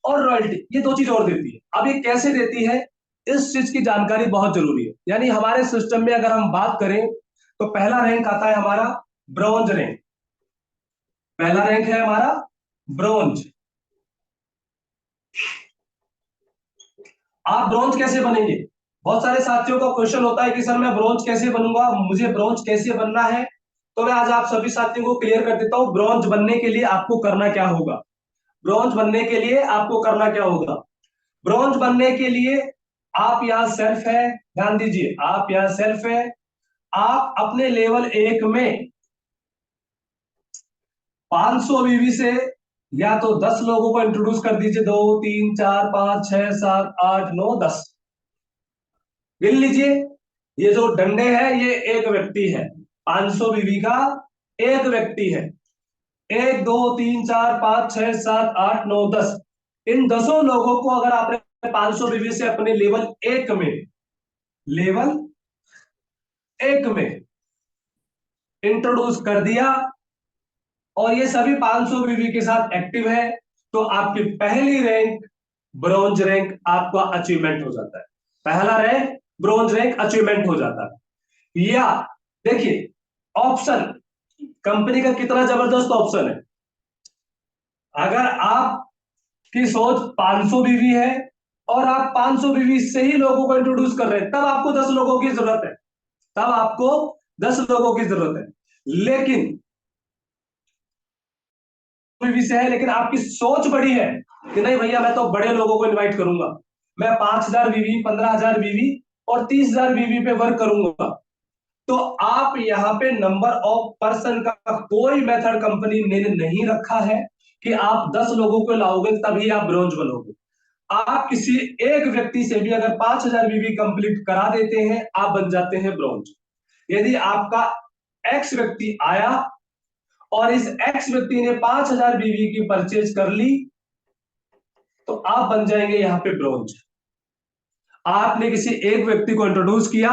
और रॉयल्टी, ये दो चीज और देती है। अब ये कैसे देती है, इस चीज की जानकारी बहुत जरूरी है। यानी हमारे सिस्टम में अगर हम बात करें तो पहला रैंक आता है हमारा ब्रॉन्ज रैंक। पहला रैंक है हमारा ब्रॉन्ज। आप ब्रॉन्ज कैसे बनेंगे? बहुत सारे साथियों का क्वेश्चन होता है कि सर मैं ब्रॉन्ज कैसे बनूंगा, मुझे ब्रॉन्ज कैसे बनना है। तो मैं आज आप सभी साथियों को क्लियर कर देता हूं, ब्रॉन्ज बनने के लिए आपको करना क्या होगा। ब्रॉन्ज बनने के लिए आपको करना क्या होगा? ब्रॉन्ज बनने के लिए आप यहां सेल्फ है, ध्यान दीजिए, आप यहां सेल्फ है। आप अपने लेवल 1 में 500 बीवी से या तो 10 लोगों को इंट्रोड्यूस कर दीजिए, 2 3 4 5 6 7 8 9 10 गिन लीजिए। ये जो डंडे हैं ये एक व्यक्ति है, 500 बीवी का एक व्यक्ति है। 1 2 3 4 5 6 7 8 9 10, इन 10 लोगों को अगर आपने 500 बीवी से अपने लेवल 1 में, लेवल 1 में इंट्रोड्यूस कर दिया और ये सभी 500 बीवी के साथ एक्टिव है, तो आपकी पहली रैंक ब्रॉन्ज रैंक आपका अचीवमेंट हो जाता है। पहला रैंक ब्रॉन्ज रैंक अचीवमेंट हो जाता है। या देखिए ऑप्शन, कंपनी का कितना जबरदस्त ऑप्शन है। अगर आपकी सोच 500 बीवी है और आप 500 बीवी से ही लोगों को इंट्रोड्यूस कर रहे हैं, तब आपको 10 लोगों की जरूरत है, तब आपको 10 लोगों की जरूरत है। लेकिन बीवी से है लेकिन आपकी सोच बड़ी है कि नहीं भैया मैं तो बड़े लोगों को इनवाइट करूंगा, मैं 5,000 बीवी, 15,000 बीवी और 30,000 बीवी पे वर्क करूंगा, तो आप यहाँ पे नंबर ऑफ पर्सन का कोई मेथड कंपनी ने नहीं रखा है कि आप 10 लोगों को लाओगे तभी आप ब्रॉन्ज बनोगे। आप किसी एक व्यक्ति से भी अगर 5,000 बीवी कंप्लीट करा देते हैं, आप बन जाते हैं ब्रॉन्ज। यदि आपका एक्स व्यक्ति आया और इस एक्स व्यक्ति ने 5,000 बीवी की परचेज कर ली, तो आप बन जाएंगे यहां पे ब्रॉन्ज। आपने किसी एक व्यक्ति को इंट्रोड्यूस किया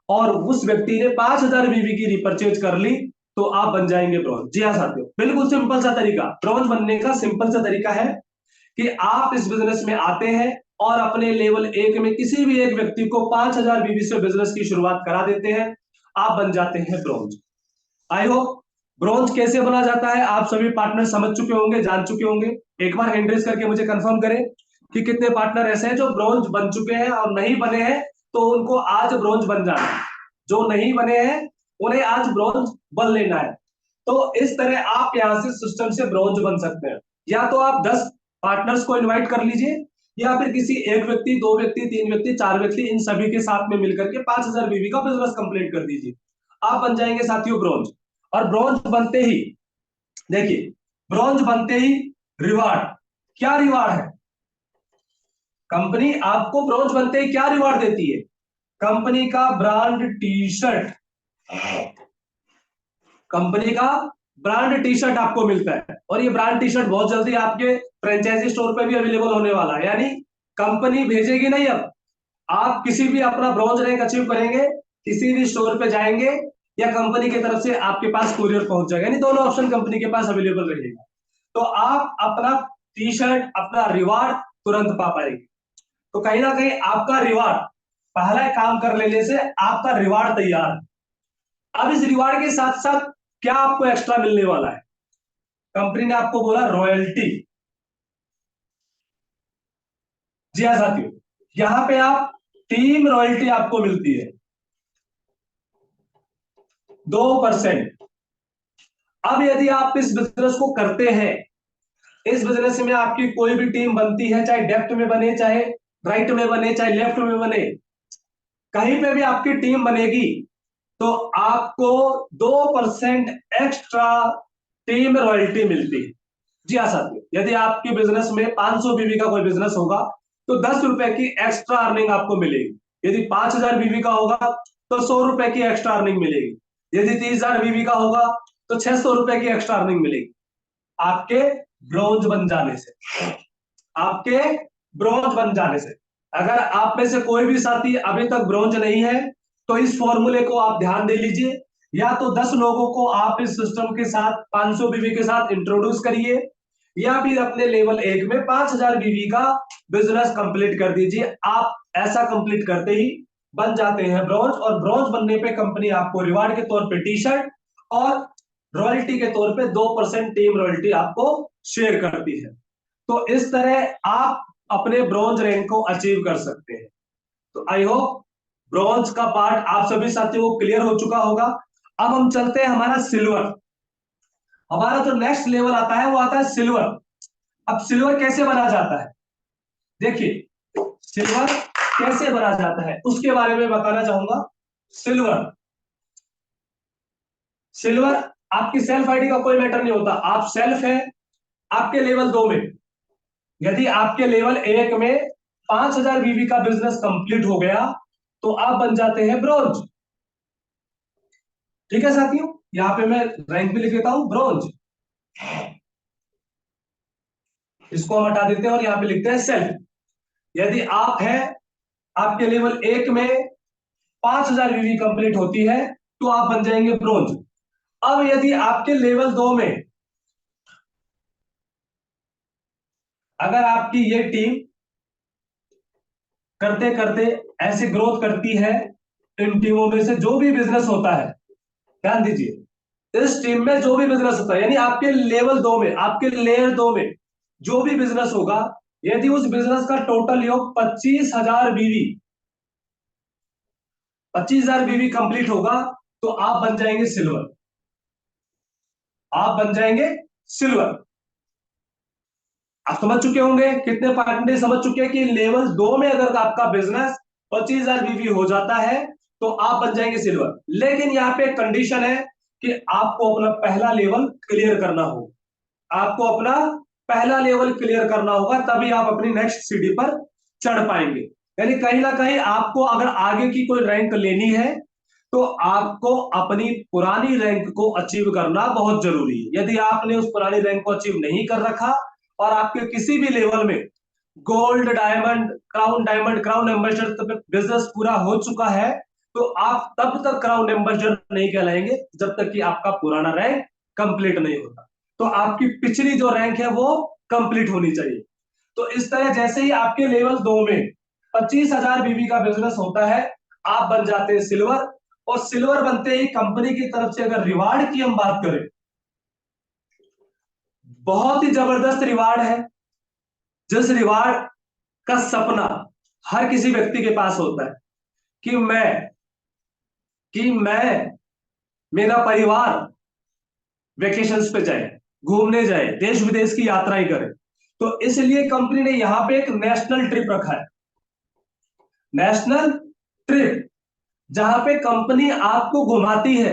और उस व्यक्ति ने 5,000 बीवी की रिपर्चेज कर ली, तो आप बन जाएंगे ब्रॉन्ज। जी हाँ साथियों, बिल्कुल सिंपल सा तरीका, ब्रॉन्ज बनने का सिंपल सा तरीका है कि आप इस बिजनेस में आते हैं और अपने लेवल 1 में किसी भी एक व्यक्ति को 5,000 बीवी से बिजनेस की शुरुआत करा देते हैं, आप बन जाते हैं ब्रॉन्ज। आई होप ब्रॉन्ज कैसे बना जाता है आप सभी पार्टनर समझ चुके होंगे, जान चुके होंगे। एक बार हैंड रेज करके मुझे कंफर्म करें कि कितने पार्टनर ऐसे हैं जो ब्रॉन्ज बन चुके हैं, और नहीं बने हैं तो उनको आज ब्रॉन्ज बन जाना है। जो नहीं बने हैं उन्हें आज ब्रॉन्ज बन लेना है। तो इस तरह आप यहां से सिस्टम से ब्रॉन्ज बन सकते हैं। या तो आप 10 पार्टनर्स को इन्वाइट कर लीजिए, या फिर किसी एक व्यक्ति, 2 व्यक्ति, 3 व्यक्ति, 4 व्यक्ति, इन सभी के साथ में मिलकर के 5,000 बीवी का बिजनेस कंप्लीट कर दीजिए, आप बन जाएंगे साथियों ब्रॉन्ज। और ब्रॉन्ज बनते ही देखिए, ब्रॉन्ज बनते ही रिवार्ड, क्या रिवार्ड है? कंपनी आपको ब्रॉन्ज बनते ही क्या रिवार्ड देती है? कंपनी का ब्रांड टी शर्ट, कंपनी का ब्रांड टी शर्ट आपको मिलता है। और ये ब्रांड टी शर्ट बहुत जल्दी आपके फ्रेंचाइजी स्टोर पे भी अवेलेबल होने वाला है। यानी कंपनी भेजेगी नहीं, अब आप किसी भी अपना ब्रॉन्ज रैंक अचीव करेंगे, किसी भी स्टोर पे जाएंगे या कंपनी की तरफ से आपके पास कुरियर पहुंच जाएगा, यानी दोनों ऑप्शन कंपनी के पास अवेलेबल रहेगा। तो आप अपना टी शर्ट, अपना रिवार्ड तुरंत पा पाएंगे। तो कहीं ना कहीं आपका रिवार्ड, पहला काम कर लेने से आपका रिवार्ड तैयार है। अब इस रिवार्ड के साथ साथ क्या आपको एक्स्ट्रा मिलने वाला है? कंपनी ने आपको बोला रॉयल्टी। जी हाँ साथियों, यहां पे आप टीम रॉयल्टी आपको मिलती है 2%। अब यदि आप इस बिजनेस को करते हैं, इस बिजनेस में आपकी कोई भी टीम बनती है, चाहे डेप्थ में बने, चाहे राइट में बने, चाहे लेफ्ट में बने, कहीं पे भी आपकी टीम बनेगी तो आपको 2% एक्स्ट्रा टीम रॉयल्टी मिलती है। जी हाँ साथियों, यदि आपके बिजनेस में 500 बीवी का कोई बिजनेस होगा तो 10 रुपए की एक्स्ट्रा अर्निंग आपको मिलेगी। यदि 5,000 बीवी का होगा तो 100 रुपए की एक्स्ट्रा अर्निंग मिलेगी। यदि 30,000 बीवी का होगा तो 600 रुपए की एक्स्ट्रा अर्निंग मिलेगी, आपके ब्रॉन्ज बन जाने से, आपके ब्रॉन्ज बन जाने से। अगर आप में से कोई भी साथी अभी तक ब्रॉन्ज नहीं है तो इस फॉर्मूले को आप ध्यान दे लीजिए, या तो 10 लोगों को आप इस सिस्टम के साथ 500 बीवी के साथ इंट्रोड्यूस करिए, या फिर अपने लेवल 1 में 5000 बीवी का बिजनेस कंप्लीट कर दीजिए। आप ऐसा कंप्लीट करते ही बन जाते हैं ब्रॉन्ज, और ब्रॉन्ज बनने पे कंपनी आपको रिवार्ड के तौर पे टी शर्ट और रॉयल्टी के तौर पे 2% टीम रॉयल्टी आपको शेयर करती है। तो इस तरह आप अपने ब्रॉन्ज रैंक को अचीव कर सकते हैं। तो आई होप ब्रॉन्ज का पार्ट आप सभी साथियों को क्लियर हो चुका होगा। अब हम चलते हैं हमारा सिल्वर। हमारा जो नेक्स्ट लेवल आता है वो आता है सिल्वर। अब सिल्वर कैसे बना जाता है, देखिए सिल्वर कैसे बना जाता है उसके बारे में बताना चाहूंगा। सिल्वर सिल्वर आपकी सेल्फ आईडी का कोई मैटर नहीं होता। आप सेल्फ है आपके लेवल 2 में, यदि आपके लेवल 1 में 5000 बीवी का बिजनेस कंप्लीट हो गया तो आप बन जाते हैं ब्रॉन्ज। ठीक है साथियों, यहां पे मैं रैंक भी लिख देता हूं ब्रॉन्ज, इसको हम हटा देते हैं और यहां पे लिखते हैं सेल्फ। यदि आप है आपके लेवल 1 में 5000 बीवी कंप्लीट होती है तो आप बन जाएंगे ब्रॉन्ज। अब यदि आपके लेवल 2 में अगर आपकी ये टीम करते करते ऐसे ग्रोथ करती है, इन टीमों में से जो भी बिजनेस होता है, ध्यान दीजिए, इस टीम में जो भी बिजनेस होता है, यानी आपके लेवल 2 में आपके लेयर 2 में जो भी बिजनेस होगा, यदि उस बिजनेस का टोटल योग 25,000 बीवी 25,000 बीवी कंप्लीट होगा तो आप बन जाएंगे सिल्वर। आप बन जाएंगे सिल्वर। आप समझ चुके होंगे, कितने परसेंटेज समझ चुके हैं कि लेवल 2 में अगर आपका बिजनेस 25,000 बीवी हो जाता है तो आप बन जाएंगे सिल्वर। लेकिन यहां पे कंडीशन है कि आपको अपना पहला लेवल क्लियर करना होगा। आपको अपना पहला लेवल क्लियर करना होगा, तभी आप अपनी नेक्स्ट सीढ़ी पर चढ़ पाएंगे। यानी कहीं ना कहीं आपको अगर आगे की कोई रैंक लेनी है तो आपको अपनी पुरानी रैंक को अचीव करना बहुत जरूरी है। यदि आपने उस पुरानी रैंक को अचीव नहीं कर रखा और आपके किसी भी लेवल में गोल्ड, डायमंड, क्राउन एम्बेसडर तक बिजनेस पूरा हो चुका है तो आप तब तक क्राउन एम्बेसडर नहीं कहलाएंगे जब तक कि आपका पुराना रैंक कंप्लीट नहीं होता। तो आपकी पिछली जो रैंक है वो कंप्लीट होनी चाहिए। तो इस तरह जैसे ही आपके लेवल 2 में 25,000 बीवी का बिजनेस होता है आप बन जाते हैं सिल्वर। और सिल्वर बनते ही कंपनी की तरफ से अगर रिवार्ड की हम बात करें, बहुत ही जबरदस्त रिवार्ड है, जिस रिवार्ड का सपना हर किसी व्यक्ति के पास होता है कि मैं मेरा परिवार वेकेशंस पे जाए, घूमने जाए, देश विदेश की यात्राएं करे। तो इसलिए कंपनी ने यहां पे एक नेशनल ट्रिप रखा है। नेशनल ट्रिप, जहां पे कंपनी आपको घुमाती है,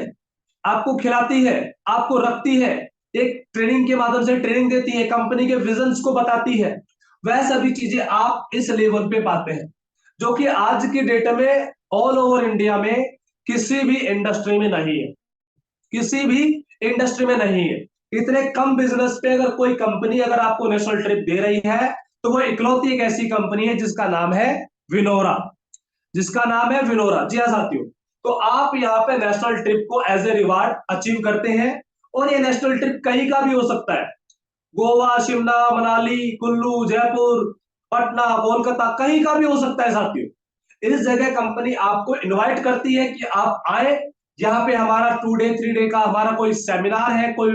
आपको खिलाती है, आपको रखती है, एक ट्रेनिंग के माध्यम से ट्रेनिंग देती है, कंपनी के विजन्स को बताती है। वह सभी चीजें आप इस लेवल पे पाते हैं, जो कि आज की डेट में ऑल ओवर इंडिया में किसी भी इंडस्ट्री में नहीं है। किसी भी इंडस्ट्री में नहीं है। इतने कम बिजनेस पे अगर कोई कंपनी अगर आपको नेशनल ट्रिप दे रही है तो वो इकलौती एक ऐसी कंपनी है जिसका नाम है विनोरा। जिसका नाम है विनोरा। जी हाँ साथियों, तो आप यहाँ पे नेशनल ट्रिप को एज ए रिवार्ड अचीव करते हैं। और ये नेशनल ट्रिप कहीं का भी हो सकता है, गोवा, शिमला, मनाली, कुल्लू, जयपुर, पटना, कोलकाता, कहीं का भी हो सकता है साथियों। इस जगह कंपनी आपको इनवाइट करती है कि आप आए, यहाँ पे हमारा 2 डे 3 डे का हमारा कोई सेमिनार है, कोई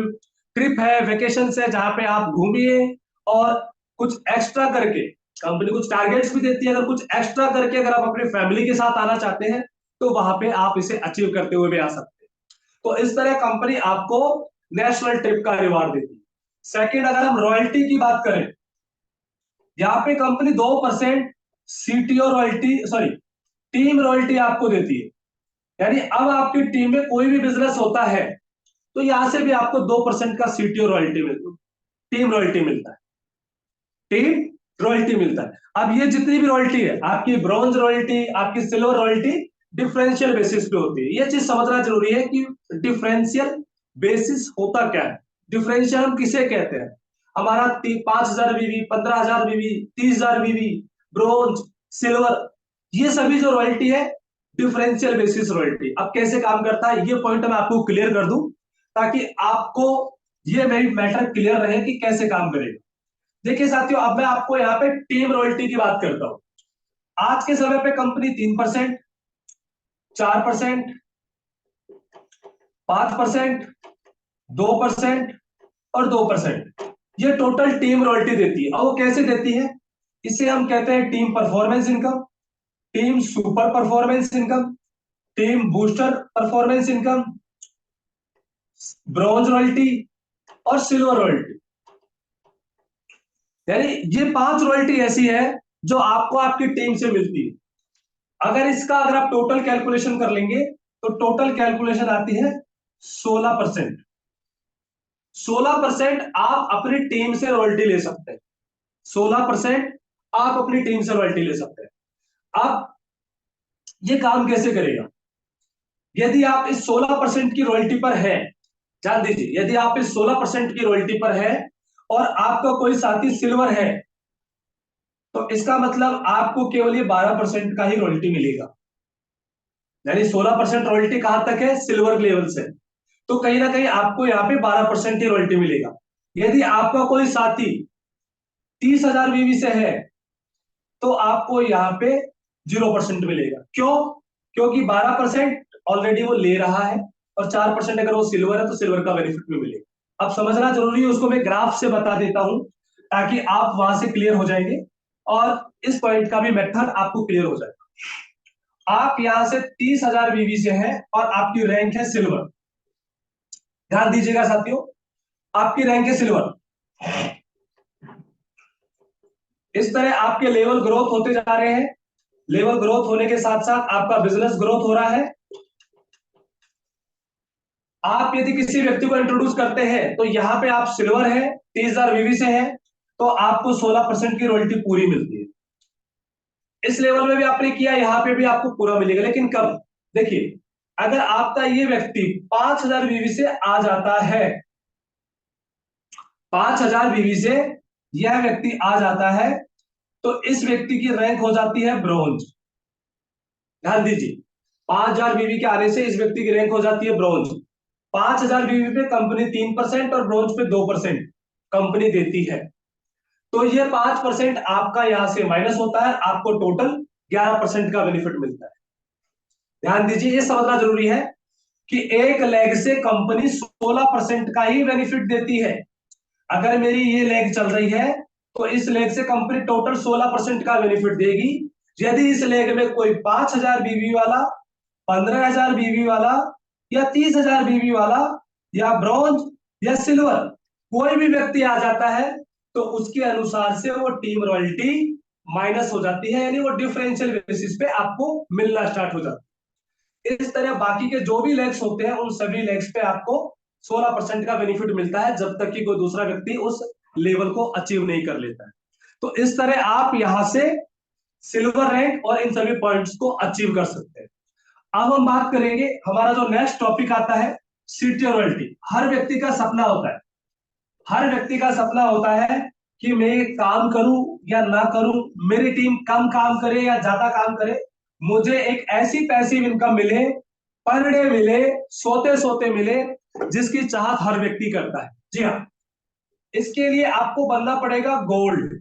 ट्रिप है, वेकेशन है, जहां पे आप घूमिए और कुछ एक्स्ट्रा करके कंपनी कुछ टारगेट्स भी देती है। अगर कुछ एक्स्ट्रा करके अगर आप अपनी फैमिली के साथ आना चाहते हैं तो वहां पे आप इसे अचीव करते हुए भी आ सकते हैं। तो इस तरह कंपनी आपको नेशनल ट्रिप का रिवार्ड देती है। सेकंड, अगर हम रॉयल्टी की बात करें, यहाँ पे company 2% CTO royalty, sorry team royalty आपको देती है। यानी अब आपकी टीम में कोई भी बिजनेस होता है तो यहां से भी आपको 2% का सीटीओ रॉयल्टी मिलती, टीम रॉयल्टी मिलता है। टीम रॉयल्टी मिलता है। अब ये जितनी भी रॉयल्टी है, आपकी ब्रॉन्ज रॉयल्टी, आपकी सिल्वर रॉयल्टी, डिफरेंशियल बेसिस पे होती है। ये चीज समझना जरूरी है कि डिफरेंशियल बेसिस होता क्या है। डिफरेंशियल हम किसे कहते हैं? हमारा 5,000 बीवी, 15,000 बीवी, 30,000 बीवी, ब्रॉन्ज, सिल्वर, ये सभी जो रॉयल्टी है डिफरेंशियल बेसिस रॉयल्टी। अब कैसे काम करता है ये पॉइंट मैं आपको क्लियर कर दूं, ताकि आपको ये मैटर क्लियर रहे कि कैसे काम करेगा। देखिए साथियों, अब मैं आपको यहाँ पे टीम रॉयल्टी की बात करता हूं। आज के समय पे कंपनी 3%, 4%, 5%, 2% और 2% ये टोटल टीम रॉयल्टी देती है। और वो कैसे देती है, इसे हम कहते हैं team performance income, team super performance income, team booster performance income, bronze royalty और सिल्वर रॉयल्टी। यानी ये 5 रॉयल्टी ऐसी है जो आपको आपकी टीम से मिलती है। अगर आप टोटल कैलकुलेशन कर लेंगे तो टोटल कैलकुलेशन आती है 16%। 16% आप अपनी टीम से रॉयल्टी ले सकते हैं। 16% आप अपनी टीम से रॉयल्टी ले सकते हैं। अब ये काम कैसे करेगा, यदि आप इस 16% की रॉयल्टी पर है, ध्यान दीजिए, यदि आप इस 16% की रॉयल्टी पर है और आपका कोई साथी सिल्वर है, तो इसका मतलब आपको केवल ये 12% का ही रॉयल्टी मिलेगा। यानी 16% रॉयल्टी कहां तक है, सिल्वर लेवल से। तो कहीं ना कहीं आपको यहाँ पे 12% ही रॉयल्टी मिलेगा। यदि आपका कोई साथी 30,000 बीवी से है तो आपको यहाँ पे 0% मिलेगा। क्यों, क्योंकि 12% ऑलरेडी वो ले रहा है और 4% अगर वो सिल्वर है तो सिल्वर का बेनिफिट भी मिलेगा। अब समझना जरूरी है, उसको मैं ग्राफ से बता देता हूं ताकि आप वहां से क्लियर हो जाएंगे और इस पॉइंट का भी मेथड आपको क्लियर हो जाएगा। आप यहां से 30,000 बीवी से हैं और आपकी रैंक है सिल्वर। ध्यान दीजिएगा साथियों, आपकी रैंक है सिल्वर। इस तरह आपके लेवल ग्रोथ होते जा रहे हैं। लेवल ग्रोथ होने के साथ साथ आपका बिजनेस ग्रोथ हो रहा है। आप यदि किसी व्यक्ति को इंट्रोड्यूस करते हैं तो यहां पे आप सिल्वर है, 30,000 वीवी से है, तो आपको 16% की रॉयल्टी पूरी मिलती है। इस लेवल में भी आपने किया, यहां पे भी आपको पूरा मिलेगा। लेकिन कब, देखिए, अगर आपका ये व्यक्ति 5,000 वीवी से आ जाता है, 5,000 बीवी से यह व्यक्ति आ जाता है, तो इस व्यक्ति की रैंक हो जाती है ब्रॉन्ज। ध्यान दीजिए, 5,000 बीवी के आने से इस व्यक्ति की रैंक हो जाती है ब्रॉन्ज। 5,000 बीवी पे कंपनी 3% और ब्रॉन्ज पे 2% कंपनी देती है। तो ये 5% आपका यहां से माइनस होता है, आपको टोटल 11% का बेनिफिट मिलता है। ध्यान दीजिए, ये समझना जरूरी है कि एक लेग से कंपनी 16% का ही बेनिफिट देती है। अगर मेरी ये लेग चल रही है तो इस लेग से कंपनी टोटल 16% का बेनिफिट देगी। यदि इस लेग में कोई 5,000 बीवी वाला, 15,000 बीवी वाला या 30,000 बीवी वाला या ब्रॉन्ज या सिल्वर कोई भी व्यक्ति आ जाता है तो उसके अनुसार से वो टीम रॉयल्टी माइनस हो जाती है, यानी वो डिफरेंशियल बेसिस पे आपको मिलना स्टार्ट हो जाता है। इस तरह बाकी के जो भी लेग्स होते हैं उन सभी लेग्स पे आपको 16% का बेनिफिट मिलता है, जब तक कि कोई दूसरा व्यक्ति उस लेवल को अचीव नहीं कर लेता है। तो इस तरह आप यहां से सिल्वर रैंक और इन सभी पॉइंट्स को अचीव कर सकते हैं। अब हम बात करेंगे, हमारा जो नेक्स्ट टॉपिक आता है सिटी रॉयल्टी। हर व्यक्ति का सपना होता है, हर व्यक्ति का सपना होता है कि मैं काम करूं या ना करूं, मेरी टीम कम काम करे या ज्यादा काम करे, मुझे एक ऐसी पैसिव इनकम मिले, पर डे मिले, सोते सोते मिले, जिसकी चाहत हर व्यक्ति करता है। जी हाँ, इसके लिए आपको बनना पड़ेगा गोल्ड।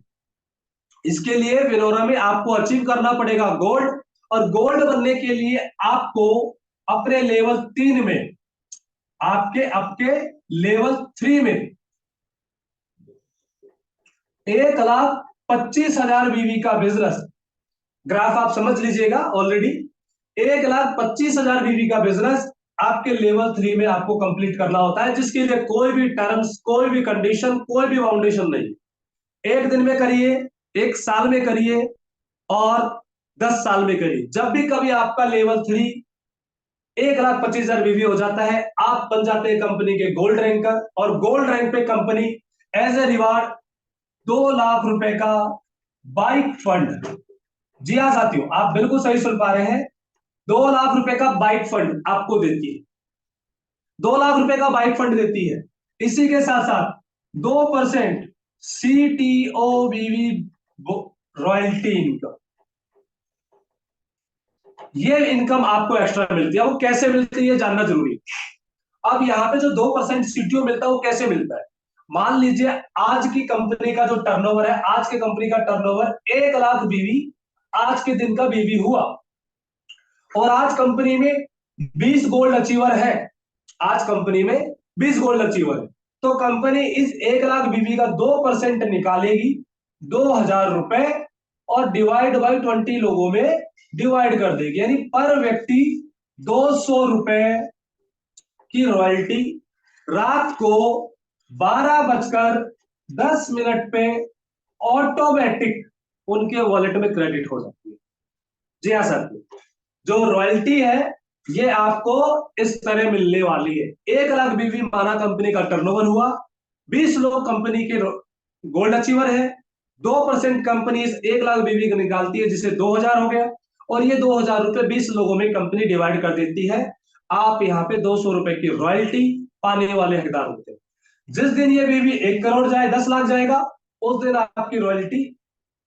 इसके लिए विनोरा में आपको अचीव करना पड़ेगा गोल्ड। और गोल्ड बनने के लिए आपको अपने लेवल 3 में, आपके आपके लेवल 3 में 1,25,000 बीवी का बिजनेस, ग्राफ आप समझ लीजिएगा ऑलरेडी, 1,25,000 बीवी का बिजनेस आपके लेवल 3 में आपको कंप्लीट करना होता है, जिसके लिए कोई भी टर्म्स, कोई भी कंडीशन, कोई भी फाउंडेशन नहीं। एक दिन में करिए, एक साल में करिए और 10 साल में करिए, जब भी कभी आपका लेवल 3 1,25,000 बीवी हो जाता है, आप बन जाते हैं कंपनी के गोल्ड रैंकर। और गोल्ड रैंक पे company as a reward 2 lakh रुपए का बाइक फंड, जी हाँ साथियों, आप बिल्कुल सही सुन पा रहे हैं, 2 लाख रुपए का बाइक फंड आपको देती है। 2 लाख रुपए का बाइक फंड देती है। इसी के साथ साथ 2% CTOBV रॉयल्टी इनकम, ये इनकम आपको एक्स्ट्रा मिलती है। वो कैसे मिलती है जानना जरूरी है। अब यहाँ पे जो 2% सीटीओ मिलता है वो कैसे मिलता है? मान लीजिए आज की कंपनी का जो टर्नओवर है, आज के कंपनी का टर्नओवर 1 लाख बीवी आज के दिन का बीवी हुआ, और आज कंपनी में 20 गोल्ड अचीवर है। आज कंपनी में 20 गोल्ड अचीवर है, तो कंपनी इस 1 लाख बीवी का 2% निकालेगी, 2,000 रुपए, और डिवाइड बाई 20 लोगों में डिवाइड कर देगी, यानी पर व्यक्ति 200 रुपए की रॉयल्टी रात को 12:10 पे ऑटोमेटिक उनके वॉलेट में क्रेडिट हो जाती है। जी हाँ सर, जो रॉयल्टी है ये आपको इस तरह मिलने वाली है। 1 लाख बीवी माना कंपनी का टर्नओवर हुआ, 20 लोग कंपनी के गोल्ड अचीवर है, 2% कंपनी इस 1 लाख बीवी को निकालती है, जिसे 2,000 हो गया, और ये 2,000 रुपए 20 लोगों में कंपनी डिवाइड कर देती है। आप यहाँ पे 200 रुपए की रॉयल्टी पाने वाले हकदार होते हैं। जिस दिन ये बीवी 1 करोड़ जाए, 10 लाख जाएगा, उस दिन आपकी रॉयल्टी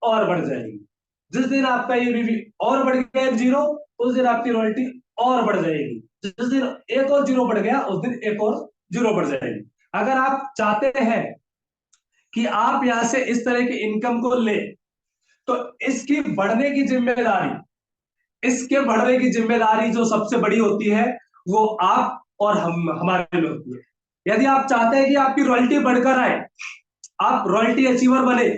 और बढ़ जाएगी। जिस दिन आपका ये बीवी और बढ़ गया 1 जीरो, उस दिन आपकी रॉयल्टी और बढ़ जाएगी। जिस दिन एक और जीरो बढ़ गया, उस दिन एक और जीरो बढ़ जाएगी। अगर आप चाहते हैं कि आप यहां से इस तरह की इनकम को ले, तो इसकी बढ़ने की जिम्मेदारी, इसके बढ़ने की जिम्मेदारी जो सबसे बड़ी होती है वो आप और हमारे में होती है। यदि आप चाहते हैं कि आपकी रॉयल्टी बढ़कर आए, आप रॉयल्टी अचीवर बने,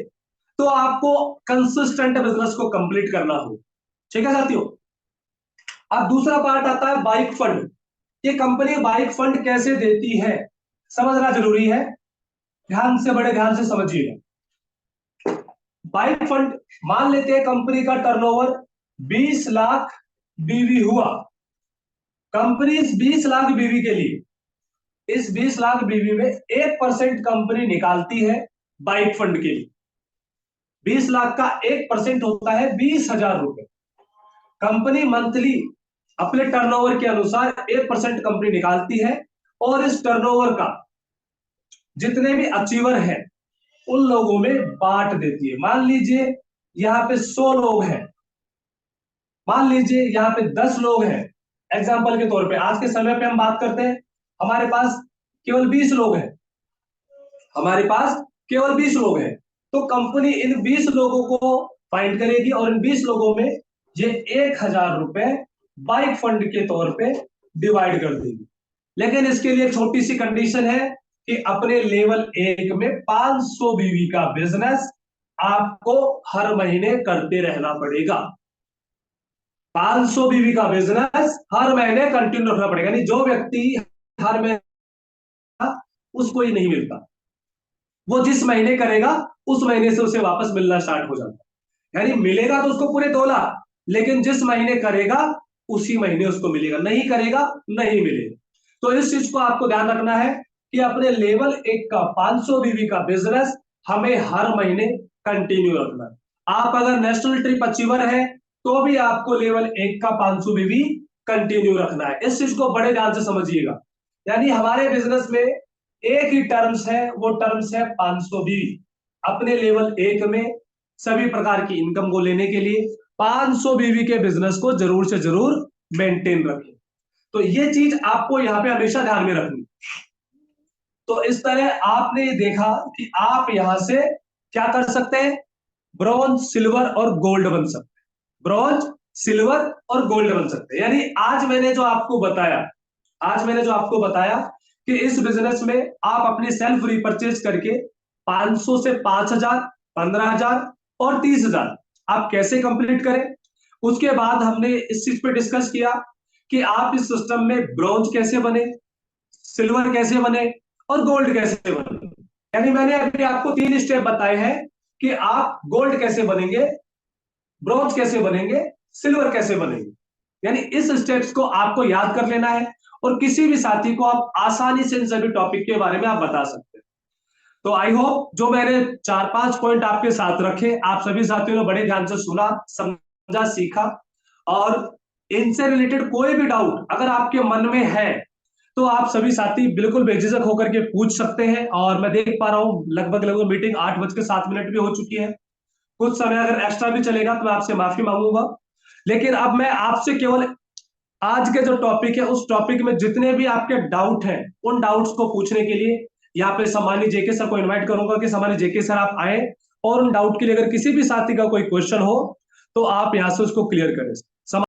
तो आपको कंसिस्टेंट बिजनेस को कंप्लीट करना हो। ठीक है साथियों। अब दूसरा पार्ट आता है बाइक फंड। ये कंपनी बाइक फंड कैसे देती है समझना जरूरी है, ध्यान से, बड़े ध्यान से समझिएगा। बाइक फंड, मान लेते हैं कंपनी का टर्नओवर 20 लाख बीवी हुआ। कंपनी इस 20 लाख बीवी के लिए, इस 20 लाख बीवी में 1% कंपनी निकालती है बाइक फंड के लिए। 20 लाख का 1% होता है 20,000 रुपए। कंपनी मंथली अपने टर्नओवर के अनुसार 1% कंपनी निकालती है, और इस टर्नओवर का जितने भी अचीवर हैं उन लोगों में बांट देती है। मान लीजिए यहां पे 100 लोग हैं, मान लीजिए यहां पे 10 लोग हैं। एग्जाम्पल के तौर पे आज के समय पे हम बात करते हैं, हमारे पास केवल 20 लोग हैं, हमारे पास केवल 20 लोग हैं, तो कंपनी इन 20 लोगों को फाइंड करेगी, और इन 20 लोगों में ये 1,000 रुपए बाइक फंड के तौर पे डिवाइड कर देगी। लेकिन इसके लिए छोटी सी कंडीशन है कि अपने लेवल 1 में 500 बीवी का बिजनेस आपको हर महीने करते रहना पड़ेगा। 500 बीवी का बिजनेस हर महीने कंटिन्यू रखना पड़ेगा, यानी जो व्यक्ति हर महीने, उसको ही नहीं मिलता, वो जिस महीने करेगा उस महीने से उसे वापस मिलना स्टार्ट हो जाता है। यानी मिलेगा तो उसको पूरे 2 लाख, लेकिन जिस महीने करेगा उसी महीने उसको मिलेगा, नहीं करेगा नहीं मिलेगा। तो इस चीज को आपको ध्यान रखना है कि अपने लेवल 1 का 500 बीवी का बिजनेस हमें हर महीने कंटिन्यू रखना है। आप अगर नेशनल ट्रिप अचीवर है तो भी आपको लेवल 1 का 500 बीवी कंटिन्यू रखना है। इस चीज को बड़े ध्यान से समझिएगा। यानी हमारे बिजनेस में एक ही टर्म्स है, वो टर्म्स है 500 बीवी। अपने लेवल 1 में सभी प्रकार की इनकम को लेने के लिए 500 बीवी के बिजनेस को जरूर से जरूर मेंटेन रखें। तो ये चीज आपको यहां पे हमेशा ध्यान में रखनी। तो इस तरह आपने देखा कि आप यहां से क्या कर सकते हैं, ब्रॉन्ज, सिल्वर और गोल्ड बन सकते हैं, ब्रॉन्ज, सिल्वर और गोल्ड बन सकते हैं। यानी आज मैंने जो आपको बताया, आज मैंने जो आपको बताया कि इस बिजनेस में आप अपनी सेल्फ रिपर्चेज करके 500 से 5,000, 15,000 और 30,000 आप कैसे कंप्लीट करें। उसके बाद हमने इस चीज पे डिस्कस किया कि आप इस सिस्टम में ब्रॉन्ज कैसे बने, सिल्वर कैसे बने और गोल्ड कैसे बने। यानी मैंने अभी आपको 3 स्टेप बताए हैं कि आप गोल्ड कैसे बनेंगे, ब्रॉन्ज कैसे बनेंगे, सिल्वर कैसे बनेंगे। यानी इस स्टेप्स को आपको याद कर लेना है, और किसी भी साथी को आप आसानी से इन सभी टॉपिक के बारे में आप बता सकते हैं। तो आई होप जो मैंने 4-5 पॉइंट आपके साथ रखे, आप सभी साथियों ने बड़े ध्यान से सुना, समझा, सीखा, और इनसे रिलेटेड कोई भी डाउट अगर आपके मन में है तो आप सभी साथी बिल्कुल बेझिझक होकर के पूछ सकते हैं। और मैं देख पा रहा हूं लगभग लगभग मीटिंग 8:07 भी हो चुकी है। कुछ समय अगर एक्स्ट्रा भी चलेगा तो मैं आपसे माफी मांगूंगा, लेकिन अब मैं आपसे केवल आज के जो टॉपिक है उस टॉपिक में जितने भी आपके डाउट हैं उन डाउट्स को पूछने के लिए यहाँ पे सम्मानित जेके सर को इनवाइट करूंगा कि सम्मानित जेके सर आप आए और उन डाउट के लिए अगर किसी भी साथी का कोई क्वेश्चन हो तो आप यहां से उसको क्लियर करें।